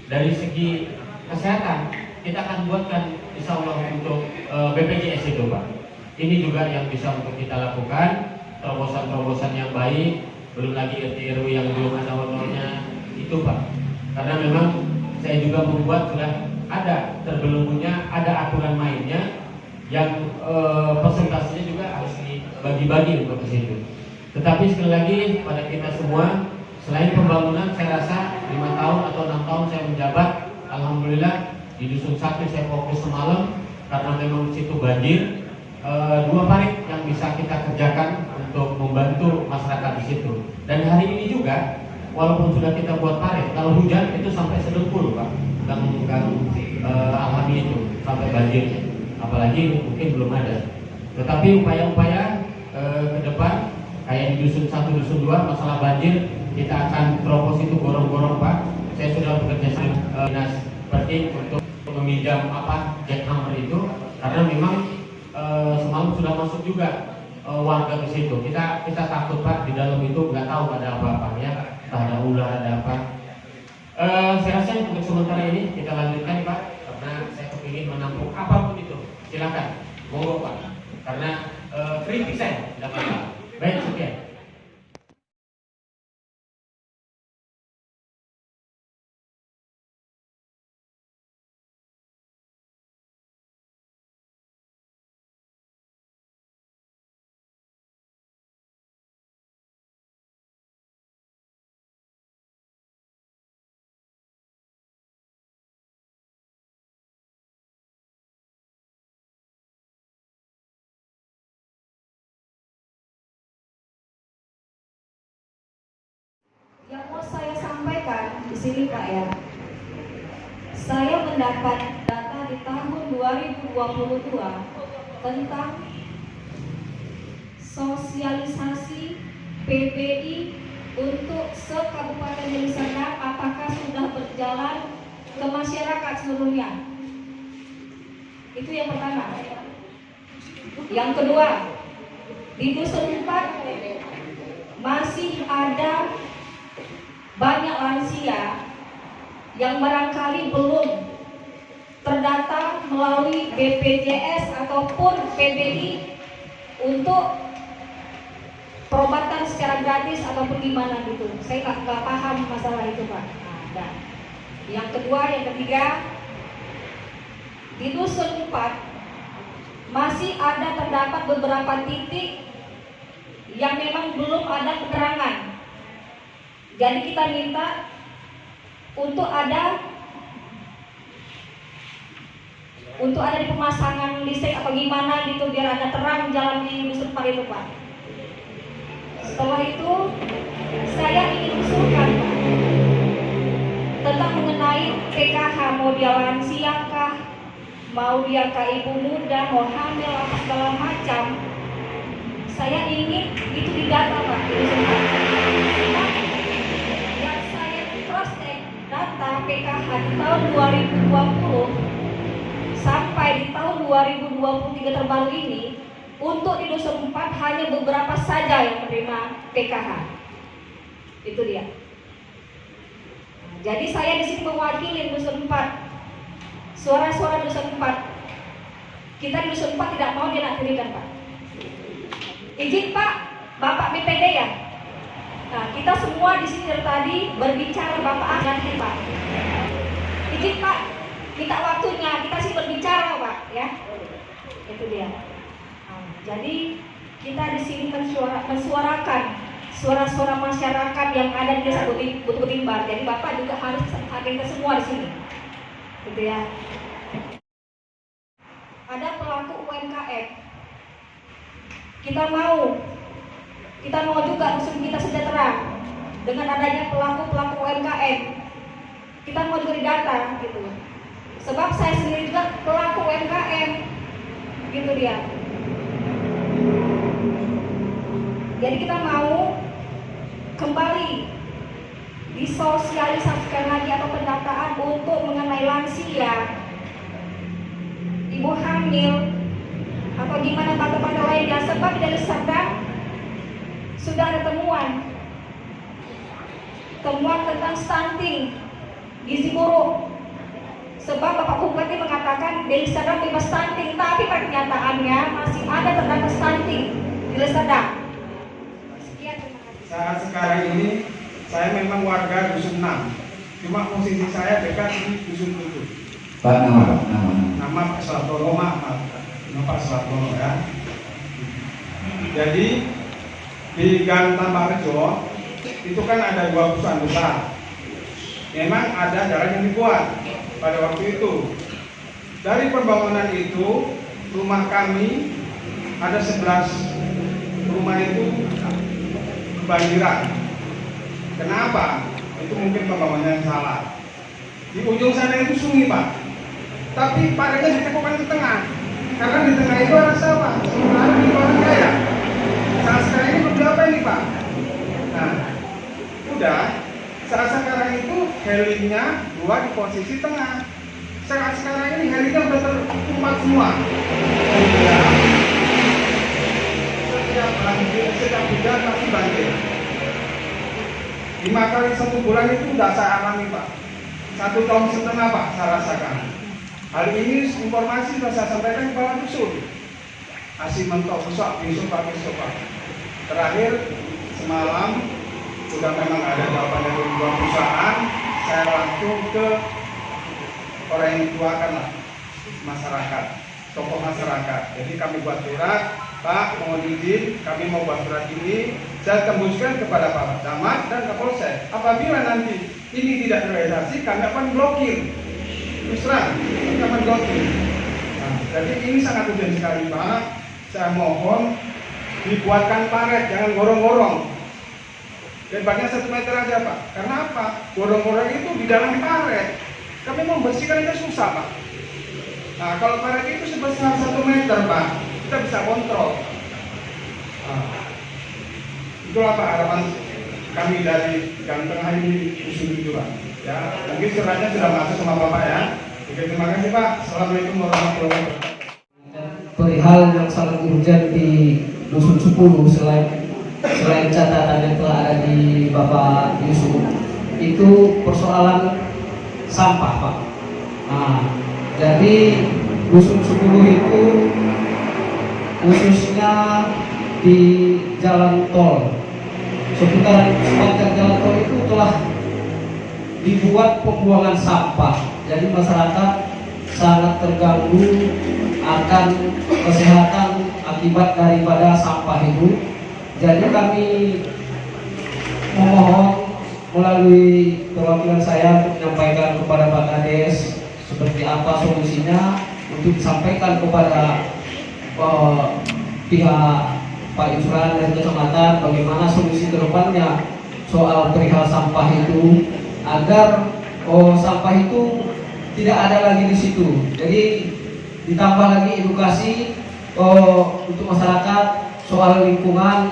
dari segi kesehatan kita akan buatkan insya Allah untuk BPJS itu Pak. Ini juga yang bisa untuk kita lakukan, terobosan-terobosan yang baik, belum lagi RT RW yang belum ada honornya itu Pak. Karena memang saya juga membuat sudah ada terbelenggunya, ada aturan mainnya yang persentasenya juga harus dibagi-bagi untuk ke situ. Tetapi sekali lagi pada kita semua, selain pembangunan saya rasa 5 tahun atau 6 tahun saya menjabat, alhamdulillah di dusun 1 saya fokus semalam karena memang situ banjir. 2 parit yang bisa kita kerjakan untuk membantu masyarakat di situ. Dan hari ini juga walaupun sudah kita buat parit, kalau hujan itu sampai sedengkul Pak, gang alami itu sampai banjirnya. Apalagi mungkin belum ada. Tetapi upaya-upaya ke depan kayak di dusun 1, dusun 2 masalah banjir kita akan terobos itu gorong-gorong Pak. Saya sudah bekerja sama dinas Pertim untuk meminjam jackhammer itu karena memang semalam sudah masuk juga warga ke situ. Kita takut Pak di dalam itu nggak tahu ada apa-apa ya, entah ada ular ada apa. Saya rasa untuk sementara ini kita lanjutkan Pak karena saya kepingin menampung apapun itu. Silakan, monggo Pak. Karena kritik saya tidak apa-apa. Baik, sekian. Yang mau saya sampaikan di sini Pak ya, saya mendapat data di tahun 2022 tentang sosialisasi PBI untuk se-Kabupaten Deli Serdang apakah sudah berjalan ke masyarakat seluruhnya. Itu yang pertama. Yang kedua, di Dusun 4 masih ada banyak lansia yang barangkali belum terdata melalui BPJS ataupun PBI untuk perobatan secara gratis ataupun gimana gitu. Saya nggak paham masalah itu Pak. Nah, yang kedua, yang ketiga, di Dusun 4 masih ada terdapat beberapa titik yang memang belum ada keterangan. Jadi kita minta untuk ada di pemasangan listrik atau gimana gitu biar ada terang jalan di Dusun 4 itu Pak. Setelah itu saya ingin usulkan Pak tentang mengenai PKH, mau dia lansia kah, mau dia ibu muda, mau hamil apa segala macam. Saya ingin itu didata Pak di Dusun 4. Dan saya cross check data PKH di tahun 2020 sampai di tahun 2023 terbaru ini, untuk di Dusun 4 hanya beberapa saja yang menerima PKH. Itu dia. Nah, jadi saya di sini mewakili Dusun 4, suara-suara Dusun 4. Kita di Dusun 4 tidak mau dilaksanakan Pak. Izin Pak, Bapak BPD ya. Nah, kita semua di sini dari tadi berbicara Bapak Ahmad Pak. Izin Pak, minta waktunya, kita sih berbicara Pak ya. Itu dia. Nah, jadi kita di sini mensuarakan suara-suara masyarakat yang ada di Desa Butuh Timbar. Jadi Bapak juga harus hadir ke semua di sini. Gitu ya. Ada pelaku UMKM. Kita mau juga dusun kita sejahtera dengan adanya pelaku UMKM. Kita mau juga didata gitu. Sebab saya sendiri juga pelaku UMKM, gitu dia. Jadi kita mau kembali disosialisasikan lagi atau pendataan untuk mengenai lansia, ibu hamil, atau gimana bata-bata lainnya. Sebab dari Serdang sudah ada temuan tentang stunting, gizi buruk. Sebab Bapak Bupati mengatakan Deli Serdang bebas stunting, tapi pada kenyataannya masih ada terdapat stunting di Deli Serdang. Sekian, terima kasih. Saat sekarang ini saya memang warga Dusun 6, cuma posisi saya dekat di Dusun 7. Pak, nama Pak Sartono, nama Pak Sartono ya. Jadi di Gang Tambak Rejo itu kan ada 2 perusahaan besar. Memang ada jalan yang dibuat pada waktu itu. Dari pembangunan itu, rumah kami ada 11 rumah itu kebanjiran. Kenapa? Itu mungkin pembangunan yang salah. Di ujung sana itu sungai Pak, tapi paritnya ditekukan ke tengah, karena di tengah itu ada sawah. Sementara di orang kaya. Saat sekarang ini berdua apa ini Pak? Nah, udah. Saat sekarang itu helinya 2 di posisi tengah. Saat sekarang ini helinya sudah tertumpat semua. Setiap banjir, setiap hujan pasti banjir. 5 kali 1 bulan itu sudah saya alami Pak. 1,5 tahun Pak saya rasakan. Hari ini informasi sudah saya sampaikan kepada Dusun. Masih mentok besok Pak. Terakhir semalam sudah memang ada jawaban dari 2 perusahaan, saya langsung ke orang yang dituakan lah, masyarakat, tokoh masyarakat. Jadi kami buat surat, Pak mohon izin, kami mau buat surat ini, saya tembuskan kepada Pak Camat dan Kapolsek. Apabila nanti ini tidak terrealisasi, kami akan blokir, terus terang, kami akan blokir. Nah, jadi ini sangat urgent sekali Pak. Saya mohon dibuatkan paret, jangan gorong-gorong. Lebarnya 1 meter aja Pak. Karena apa? Gorong-gorong itu di dalam paret. Kami mau membersihkan itu susah Pak. Nah kalau paret itu sebesar 1 meter Pak, kita bisa kontrol. Nah, itulah Pak harapan kami dari Gang Tengah ini Dusun 7 Pak. Ya, mungkin suratnya sudah masuk sama Bapak ya. Oke, terima kasih Pak. Assalamualaikum warahmatullahi wabarakatuh. Perihal yang sangat urgent di Dusun 10 selain catatan yang telah ada di Bapak Yusuf, itu persoalan sampah Pak. Nah, jadi Dusun 10 itu khususnya di jalan tol, sepanjang jalan tol itu telah dibuat pembuangan sampah. Jadi masyarakat sangat terganggu akan kesehatan akibat daripada sampah itu. Jadi kami memohon melalui perwakilan saya untuk menyampaikan kepada Pak Kades seperti apa solusinya untuk disampaikan kepada pihak Pak Yusran dan kecamatan bagaimana solusi kedepannya soal perihal sampah itu agar sampah itu tidak ada lagi di situ. Jadi ditambah lagi edukasi untuk masyarakat soal lingkungan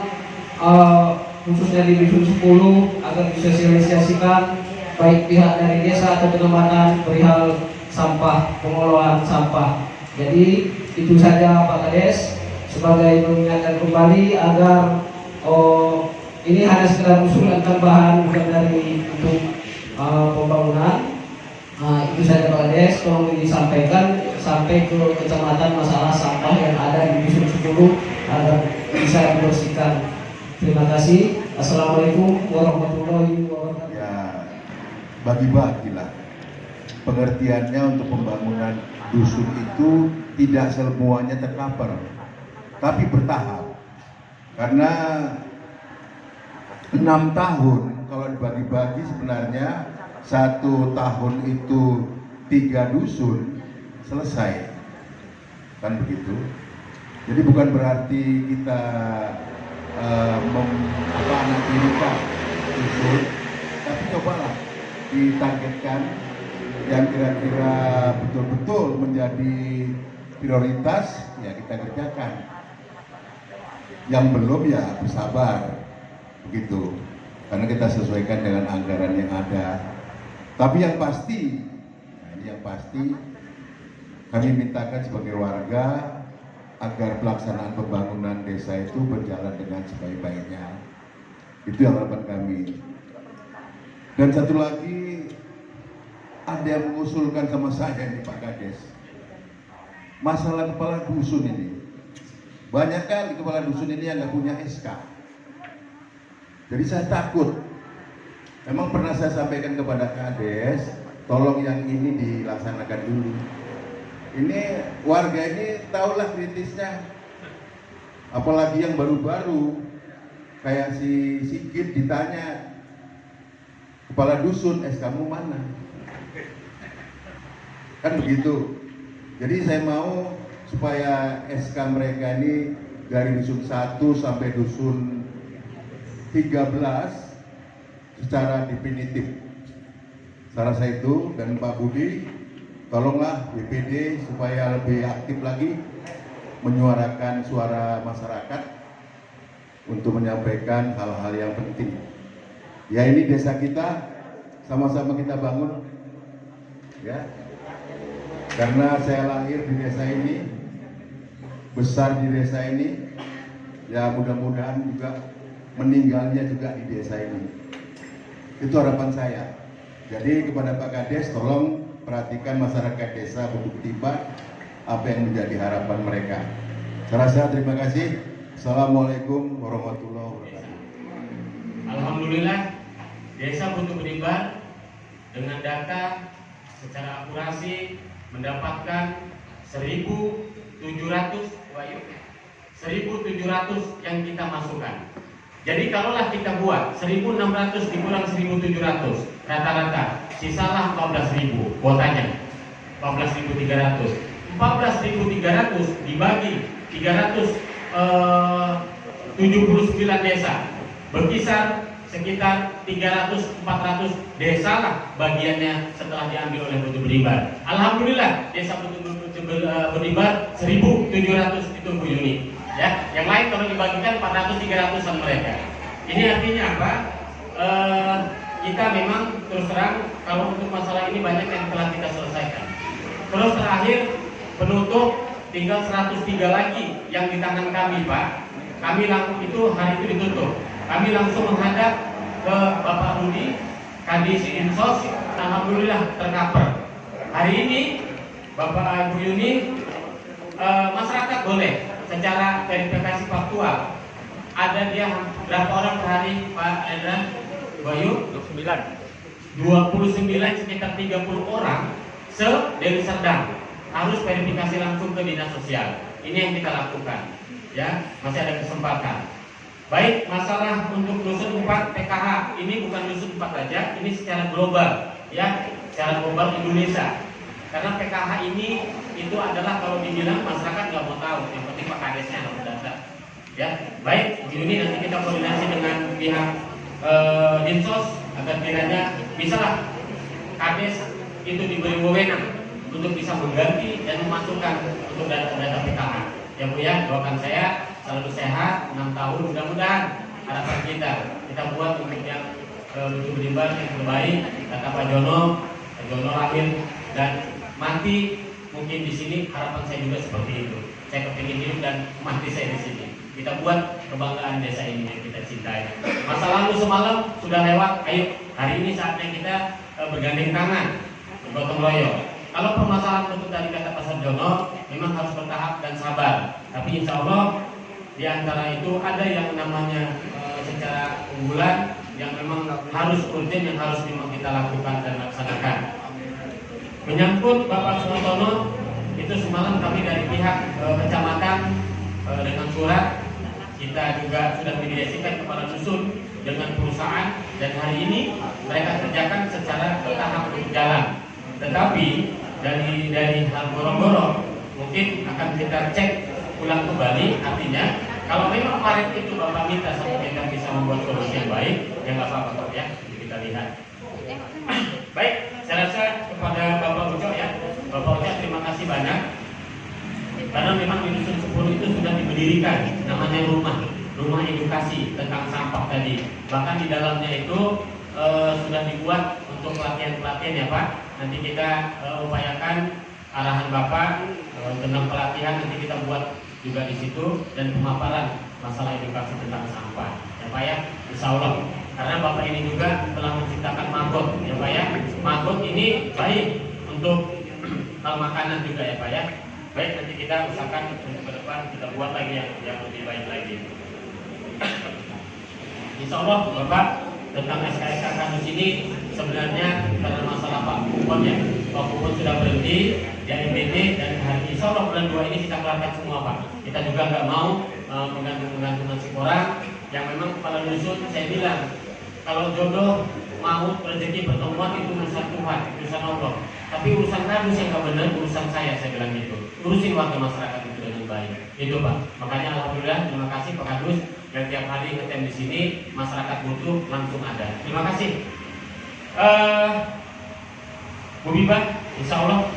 khususnya di dusun 10 agar disosialisasikan baik pihak dari desa atau kecamatan perihal sampah, pengelolaan sampah. Jadi itu saja Pak Kades sebagai mengingatkan kembali agar ini hanya sekedar usulan tambahan bukan dari untuk pembangunan. Itu saja Pak Kades, tolong disampaikan sampai ke kecamatan masalah sampah yang ada di dusun 10 agar bisa dibersihkan. Terima kasih. Assalamualaikum warahmatullahi wabarakatuh. Ya, bagi-bagilah. Pengertiannya untuk pembangunan dusun itu tidak semuanya tercover, tapi bertahap. Karena 6 tahun kalau dibagi-bagi sebenarnya 1 tahun itu 3 dusun selesai, kan begitu. Jadi bukan berarti kita menantikan dusun, tapi cobalah ditargetkan yang kira-kira betul-betul menjadi prioritas, ya kita kerjakan. Yang belum ya bersabar, begitu. Karena kita sesuaikan dengan anggaran yang ada. Tapi yang pasti, kami mintakan sebagai warga agar pelaksanaan pembangunan desa itu berjalan dengan sebaik-baiknya. Itu yang harapan kami. Dan satu lagi, ada yang mengusulkan sama saya nih Pak Kades, masalah kepala dusun ini. Banyak kali kepala dusun ini yang nggak punya SK. Jadi saya takut. Memang pernah saya sampaikan kepada Kades, tolong yang ini dilaksanakan dulu. Ini warga ini tahulah kritisnya, apalagi yang baru-baru kayak si Sigit ditanya kepala dusun, kamu mana? Kan begitu. Jadi saya mau supaya SK mereka ini dari dusun 1 sampai dusun 13 secara definitif. Saran saya itu, dan Pak Budi, tolonglah BPD supaya lebih aktif lagi menyuarakan suara masyarakat untuk menyampaikan hal-hal yang penting. Ya ini desa kita, sama-sama kita bangun, ya. Karena saya lahir di desa ini, besar di desa ini, ya mudah-mudahan juga meninggalnya juga di desa ini. Itu harapan saya. Jadi kepada Pak Kades, tolong perhatikan masyarakat desa Bukit Timbar apa yang menjadi harapan mereka. Saya rasa terima kasih. Assalamualaikum warahmatullahi wabarakatuh. Alhamdulillah, desa Bukit Timbar dengan data secara akurasi mendapatkan 1.700 yang kita masukkan. Jadi kalaulah kita buat 1.600 dikurang 1.700 rata-rata, sisalah 14.000 kuotanya, 14.300. 14.300 dibagi 379 desa, berkisar sekitar 300-400 desa lah bagiannya setelah diambil oleh Bukit Beribar. Alhamdulillah desa Beribar 1.700 itu Bu Yuni. Ya, yang lain kalau dibagikan 400-300an mereka. Ini artinya apa? Kita memang terus terang kalau untuk masalah ini banyak yang telah kita selesaikan. Terus terakhir penutup tinggal 103 lagi yang di tangan kami Pak. Kami langsung itu hari itu ditutup. Kami langsung menghadap ke Bapak Budi, Kadis Insos, alhamdulillah tercover. Hari ini Bapak Ibu Yuni, masyarakat boleh secara verifikasi faktual ada dia berapa orang per hari Pak Edran Bayu? 29 sekitar 30 orang se-Deli Serdang harus verifikasi langsung ke dinas sosial. Ini yang kita lakukan, ya masih ada kesempatan. Baik, masalah untuk dusun 4 PKH ini bukan dusun 4 aja, ini secara global ya, secara global Indonesia. Karena PKH ini itu adalah kalau dibilang masyarakat nggak mau tahu, yang penting Pak Kadesnya harus datang. Ya, baik, ini nanti kita koordinasi dengan pihak Dinsos agar kiranya bisalah Kades itu diberi wewenang untuk bisa mengganti dan memasukkan untuk data-data PKH. Ya Bu ya, doakan saya selalu sehat, 6 tahun mudah-mudahan harapan kita buat untuk yang lucu berimbang yang terbaik. Kata Pak Jono lahir dan mati mungkin di sini, harapan saya juga seperti itu. Saya kepingin hidup dan mati saya di sini. Kita buat kebanggaan desa ini yang kita cintai. Masa lalu semalam sudah lewat, ayo hari ini saatnya kita bergandeng tangan, bergotong royong. Kalau permasalahan untuk tadi kata Pak Sarjono memang harus bertahap dan sabar. Tapi insya Allah di antara itu ada yang namanya secara unggulan yang memang harus urgent, yang harus memang kita lakukan dan laksanakan. Menyangkut Bapak Sumartono, itu semalam kami dari pihak kecamatan dengan surat kita juga sudah mediasikan kepada dusun dengan perusahaan, dan hari ini mereka kerjakan secara bertahap berjalan. Tetapi dari hal goro-goro mungkin akan kita cek ulang kembali. Artinya kalau memang kemarin itu Bapak minta sampai kita bisa membuat solusi yang baik, ya nggak apa-apa ya, kita lihat. Baik, saya rasa kepada Bapak Uco ya, Bapak Uco terima kasih banyak. Karena memang di dusun 10 itu sudah diberdirikan namanya rumah edukasi tentang sampah tadi. Bahkan di dalamnya itu sudah dibuat untuk pelatihan ya Pak. Nanti kita upayakan arahan Bapak tentang pelatihan, nanti kita buat juga di situ, dan pemaparan masalah edukasi tentang sampah ya Pak ya, insya Allah. Karena Bapak ini juga telah menciptakan maggot ya Pak ya. Maggot ini baik untuk hal makanan juga ya Pak ya. Baik, nanti kita usahakan untuk ke depan kita buat lagi yang lebih baik lagi. Insya Allah Bapak, tentang SKSK kasus ini sebenarnya karena masalah Pak Kupon ya, Pak Kupon sudah berhenti di AMBT, dan hari insya Allah bulan 2 ini kita keluarkan semua Pak. Kita juga nggak mau menggantung nasib orang yang memang kepala dusun. Saya bilang kalau jodoh, maut, rezeki, pertemuan itu urusan Tuhan, urusan Allah. Tapi urusan kadus yang nggak benar urusan saya bilang gitu. Urusin warga masyarakat itu dengan baik. Itu Pak. Makanya alhamdulillah terima kasih Pak Kadus yang tiap hari ngetem di sini, masyarakat butuh langsung ada. Terima kasih. Bu Biba, insya Allah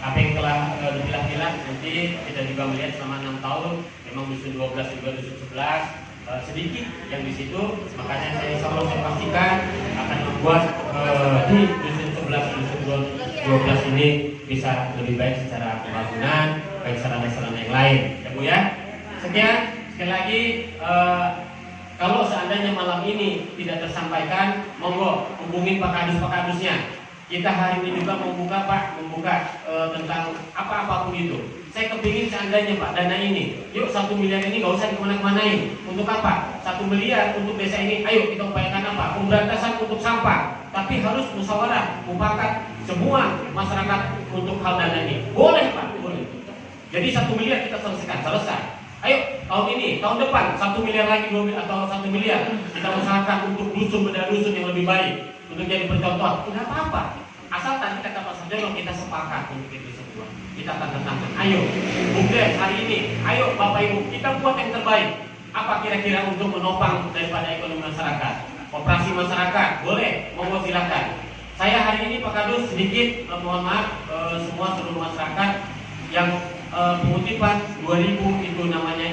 apa yang telah dipilah-pilah nanti kita juga melihat selama 6 tahun memang dusun 12 juga dusun 11 sedikit yang di situ, makanya saya insya Allah saya pastikan akan membuat di dusun 11 dusun 12 ini bisa lebih baik secara pembangunan, baik sarana-sarana yang lain ya Bu ya. Sekian, sekali lagi kalau seandainya malam ini tidak tersampaikan, monggo hubungin Pak Kadusnya. Kita hari ini juga membuka tentang apa-apapun itu. Saya kepingin seandainya Pak dana ini, yuk 1 miliar ini gak usah dikemana-kemanain. Untuk apa? 1 miliar untuk desa ini, ayo kita upayakan apa? Pemberantasan untuk sampah. Tapi harus musyawarah, mufakat semua masyarakat untuk hal dana ini. Boleh Pak, boleh. Jadi 1 miliar kita selesai. Ayo tahun ini, tahun depan 1 miliar lagi, 2 miliar atau 1 miliar kita usahakan untuk beda dusun yang lebih baik, untuk jadi pencontoh. Tidak apa-apa, asal tadi kata Pak Sarjono kita sepakat untuk itu semua. Kita tanda tangan. Ayo, Bukdes hari ini, ayo Bapak Ibu kita buat yang terbaik. Apa kira-kira untuk menopang daripada ekonomi masyarakat? Operasi masyarakat boleh, monggo silakan. Saya hari ini Pak Kadus sedikit mohon maaf semua seluruh masyarakat yang pengutipan 2000 itu namanya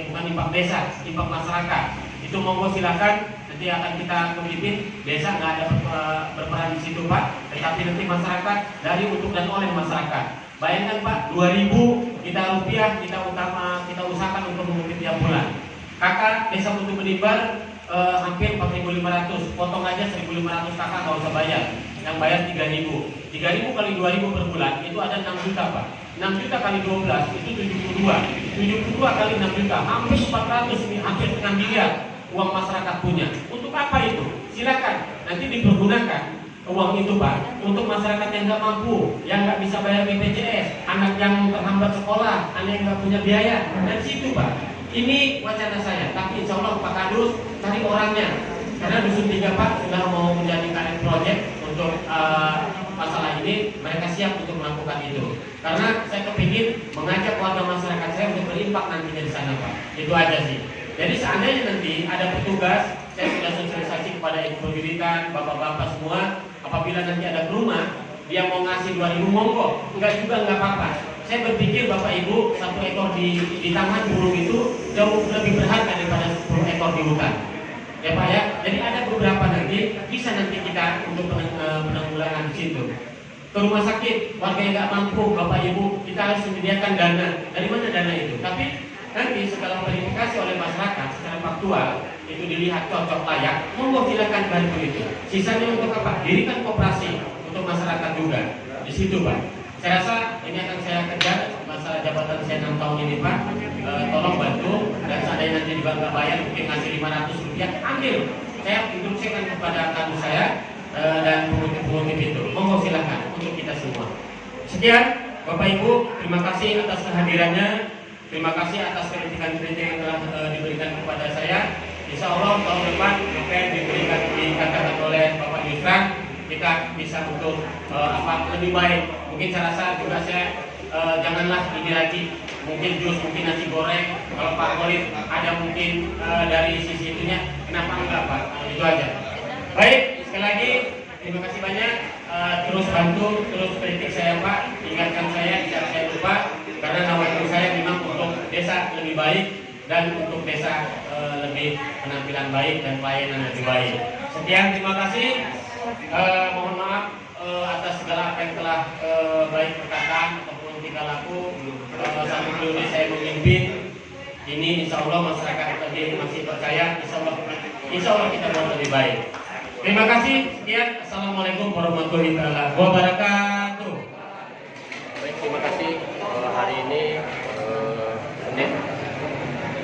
bukan impak desa, impak masyarakat. Itu monggo silakan, nanti akan kita kutipin. Desa nggak ada berperan di situ Pak, tetapi nanti masyarakat dari untuk dan oleh masyarakat. Bayangkan Pak, 2000 kita rupiah kita usahakan untuk mengutip tiap bulan. Kakak desa Butuh Benibar hampir 4.500, potong aja 1.500 kakak nggak usah bayar. Yang bayar 3.000 kali 2.000 per bulan itu ada 6 juta Pak. 6 juta kali 12 itu 72 kali 6 juta hampir 400 ini, hampir setengah miliar uang masyarakat punya. Untuk apa itu? Silakan nanti dipergunakan uang itu Pak untuk masyarakat yang nggak mampu, yang nggak bisa bayar BPJS, anak yang terhambat sekolah, anak yang nggak punya biaya. Dan situ Pak Ini wacana saya, tapi insya Allah Pak Kadus cari orangnya. Karena Dusun 3 Pak sudah mau menjadi karet project untuk masalah ini, mereka siap untuk melakukan itu. Karena saya kepingin mengajak warga masyarakat saya untuk berimpak nantinya di sana Pak. Itu aja sih. Jadi seandainya nanti ada petugas, saya sudah sosialisasi kepada ibu perwiritan, bapak-bapak semua, apabila nanti ada ke rumah, dia mau ngasih 2.000 monggo, enggak juga enggak apa-apa. Saya berpikir Bapak Ibu, 1 ekor di taman burung itu jauh lebih berharga daripada 10 ekor di hutan. Ya Pak ya, jadi ada beberapa nanti bisa nanti kita untuk penanggulangan di situ. Ke rumah sakit, warga yang nggak mampu, Bapak Ibu, kita harus menyediakan dana. Dari mana dana itu? Tapi nanti segala verifikasi oleh masyarakat secara faktual itu dilihat cocok layak, monggo silakan bantu itu. Sisanya untuk apa? Dirikan koperasi untuk masyarakat juga. Di situ Pak. Saya rasa ini akan saya kejar masalah jabatan saya 6 tahun ini Pak. Tolong bantu, dan seandainya nanti juga nggak bayar, mungkin ngasih 500 rupiah, ambil. Saya instruksikan kepada kadus saya dan pengutip itu. Monggo silakan untuk kita semua. Sekian Bapak Ibu, terima kasih atas kehadirannya. Terima kasih atas kritikan-kritik yang telah diberikan kepada saya. Insya Allah tahun depan apa yang dikatakan oleh Bapak Yusran, kita bisa untuk lebih baik. Mungkin saya rasa juga saya janganlah ini lagi, mungkin jus, mungkin nasi goreng. Kalau Pak Khalid ada mungkin dari sisi itunya, kenapa enggak Pak? Itu aja. Baik, sekali lagi terima kasih banyak. Terus bantu, terus kritik saya Pak, ingatkan saya jika saya lupa, karena nawaitu saya memang untuk desa lebih baik dan untuk desa lebih penampilan baik dan pelayanan lebih baik. Sekian, terima kasih. Mohon maaf atas segala apa yang telah baik perkataan ataupun tingkah laku. Satu periode saya memimpin ini, insya Allah masyarakat tadi masih percaya. Insya Allah kita buat lebih baik. Terima kasih. Sekian. Assalamualaikum warahmatullahi wabarakatuh. Baik, terima kasih. Hari ini Senin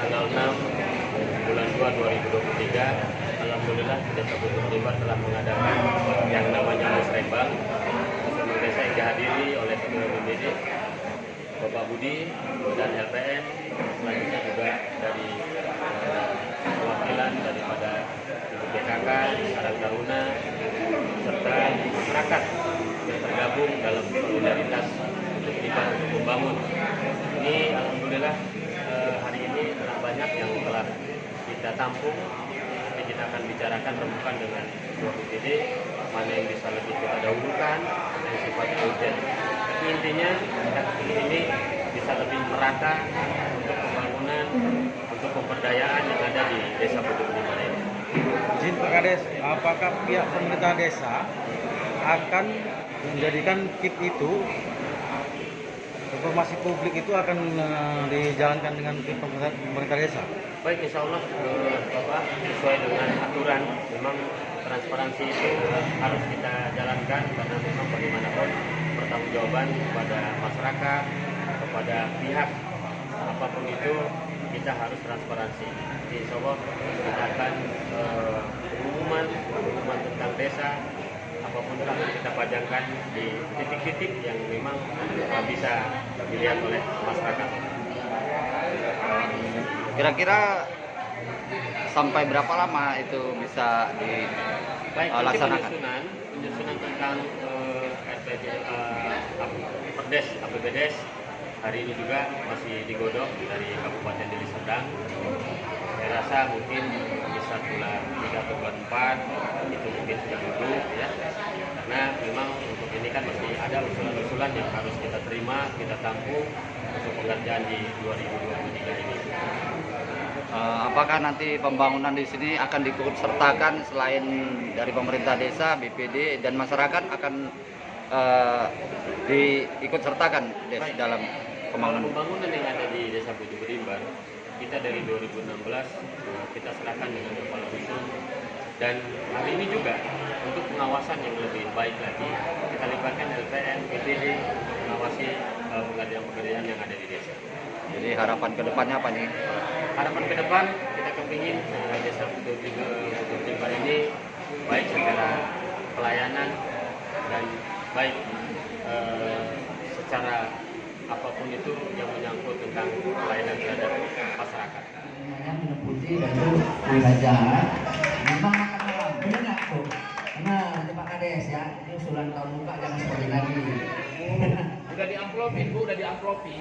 tanggal 6 bulan 2 2023. Alhamdulillah Desa Butuh Limbar telah mengadakan yang namanya musrembang. Musrembang desa yang dihadiri oleh Ketua BPD, Bapak Budi dan LPM. Selanjutnya juga dari perwakilan daripada Ibu PKK, Karang Taruna, serta masyarakat yang tergabung dalam solidaritas untuk terlibat untuk membangun. Ini alhamdulillah hari ini telah banyak yang telah kita tampung. Kita akan bicarakan rembukan dengan Ketua BPD, mana yang bisa lebih kita dahulukan, yang sifatnya urgent. Tapi intinya ini bisa lebih merata untuk pembangunan, untuk pemberdayaan yang ada di Desa Butuh Limbar ini. Izin Pak Kades, apakah pihak pemerintah desa akan menjadikan KIP itu, informasi publik itu akan dijalankan dengan pemerintah desa? Baik, insya Allah Bapak, sesuai dengan aturan, memang transparansi itu harus kita jalankan, karena memang bagaimanapun pertanggungjawaban kepada masyarakat, kepada pihak apapun itu kita harus transparansi. Jadi insya Allah kita akan pengumuman tentang desa apapun itu akan kita pajangkan di titik-titik yang memang bisa dilihat oleh masyarakat. Kira-kira sampai berapa lama itu bisa dilaksanakan? Penyusunan tentang Perdes APBDes hari ini juga masih digodok dari Kabupaten Deli Serdang. Saya rasa mungkin bisa bulan 3 atau bulan 4 itu mungkin sudah duduk ya. Karena memang untuk ini kan masih ada usulan-usulan yang harus kita terima, kita tampung untuk pengerjaan di 2023 ini. Apakah nanti pembangunan di sini akan diikutsertakan selain dari pemerintah desa, BPD dan masyarakat akan diikutsertakan dalam pembangunan? Pembangunan yang ada di Desa Butuh Limbar, kita dari 2016 kita serahkan dengan kepala dusun, dan hari ini juga untuk pengawasan yang lebih baik lagi kita libatkan LPM, BPD untuk mengawasi pekerjaan yang ada di desa. Jadi harapan kedepannya apa nih? Harapan ke depan kita kepingin Desa Butuh Limbar ini baik secara pelayanan dan baik secara apapun itu yang menyangkut tentang pelayanan terhadap masyarakat. saja. Memang makan malam, benar nggak Bu? Nah, nanti Pak Kades ya, ini usulan tahun muka jangan seperti lagi. Udah diamplopin Bu, udah diamplopin.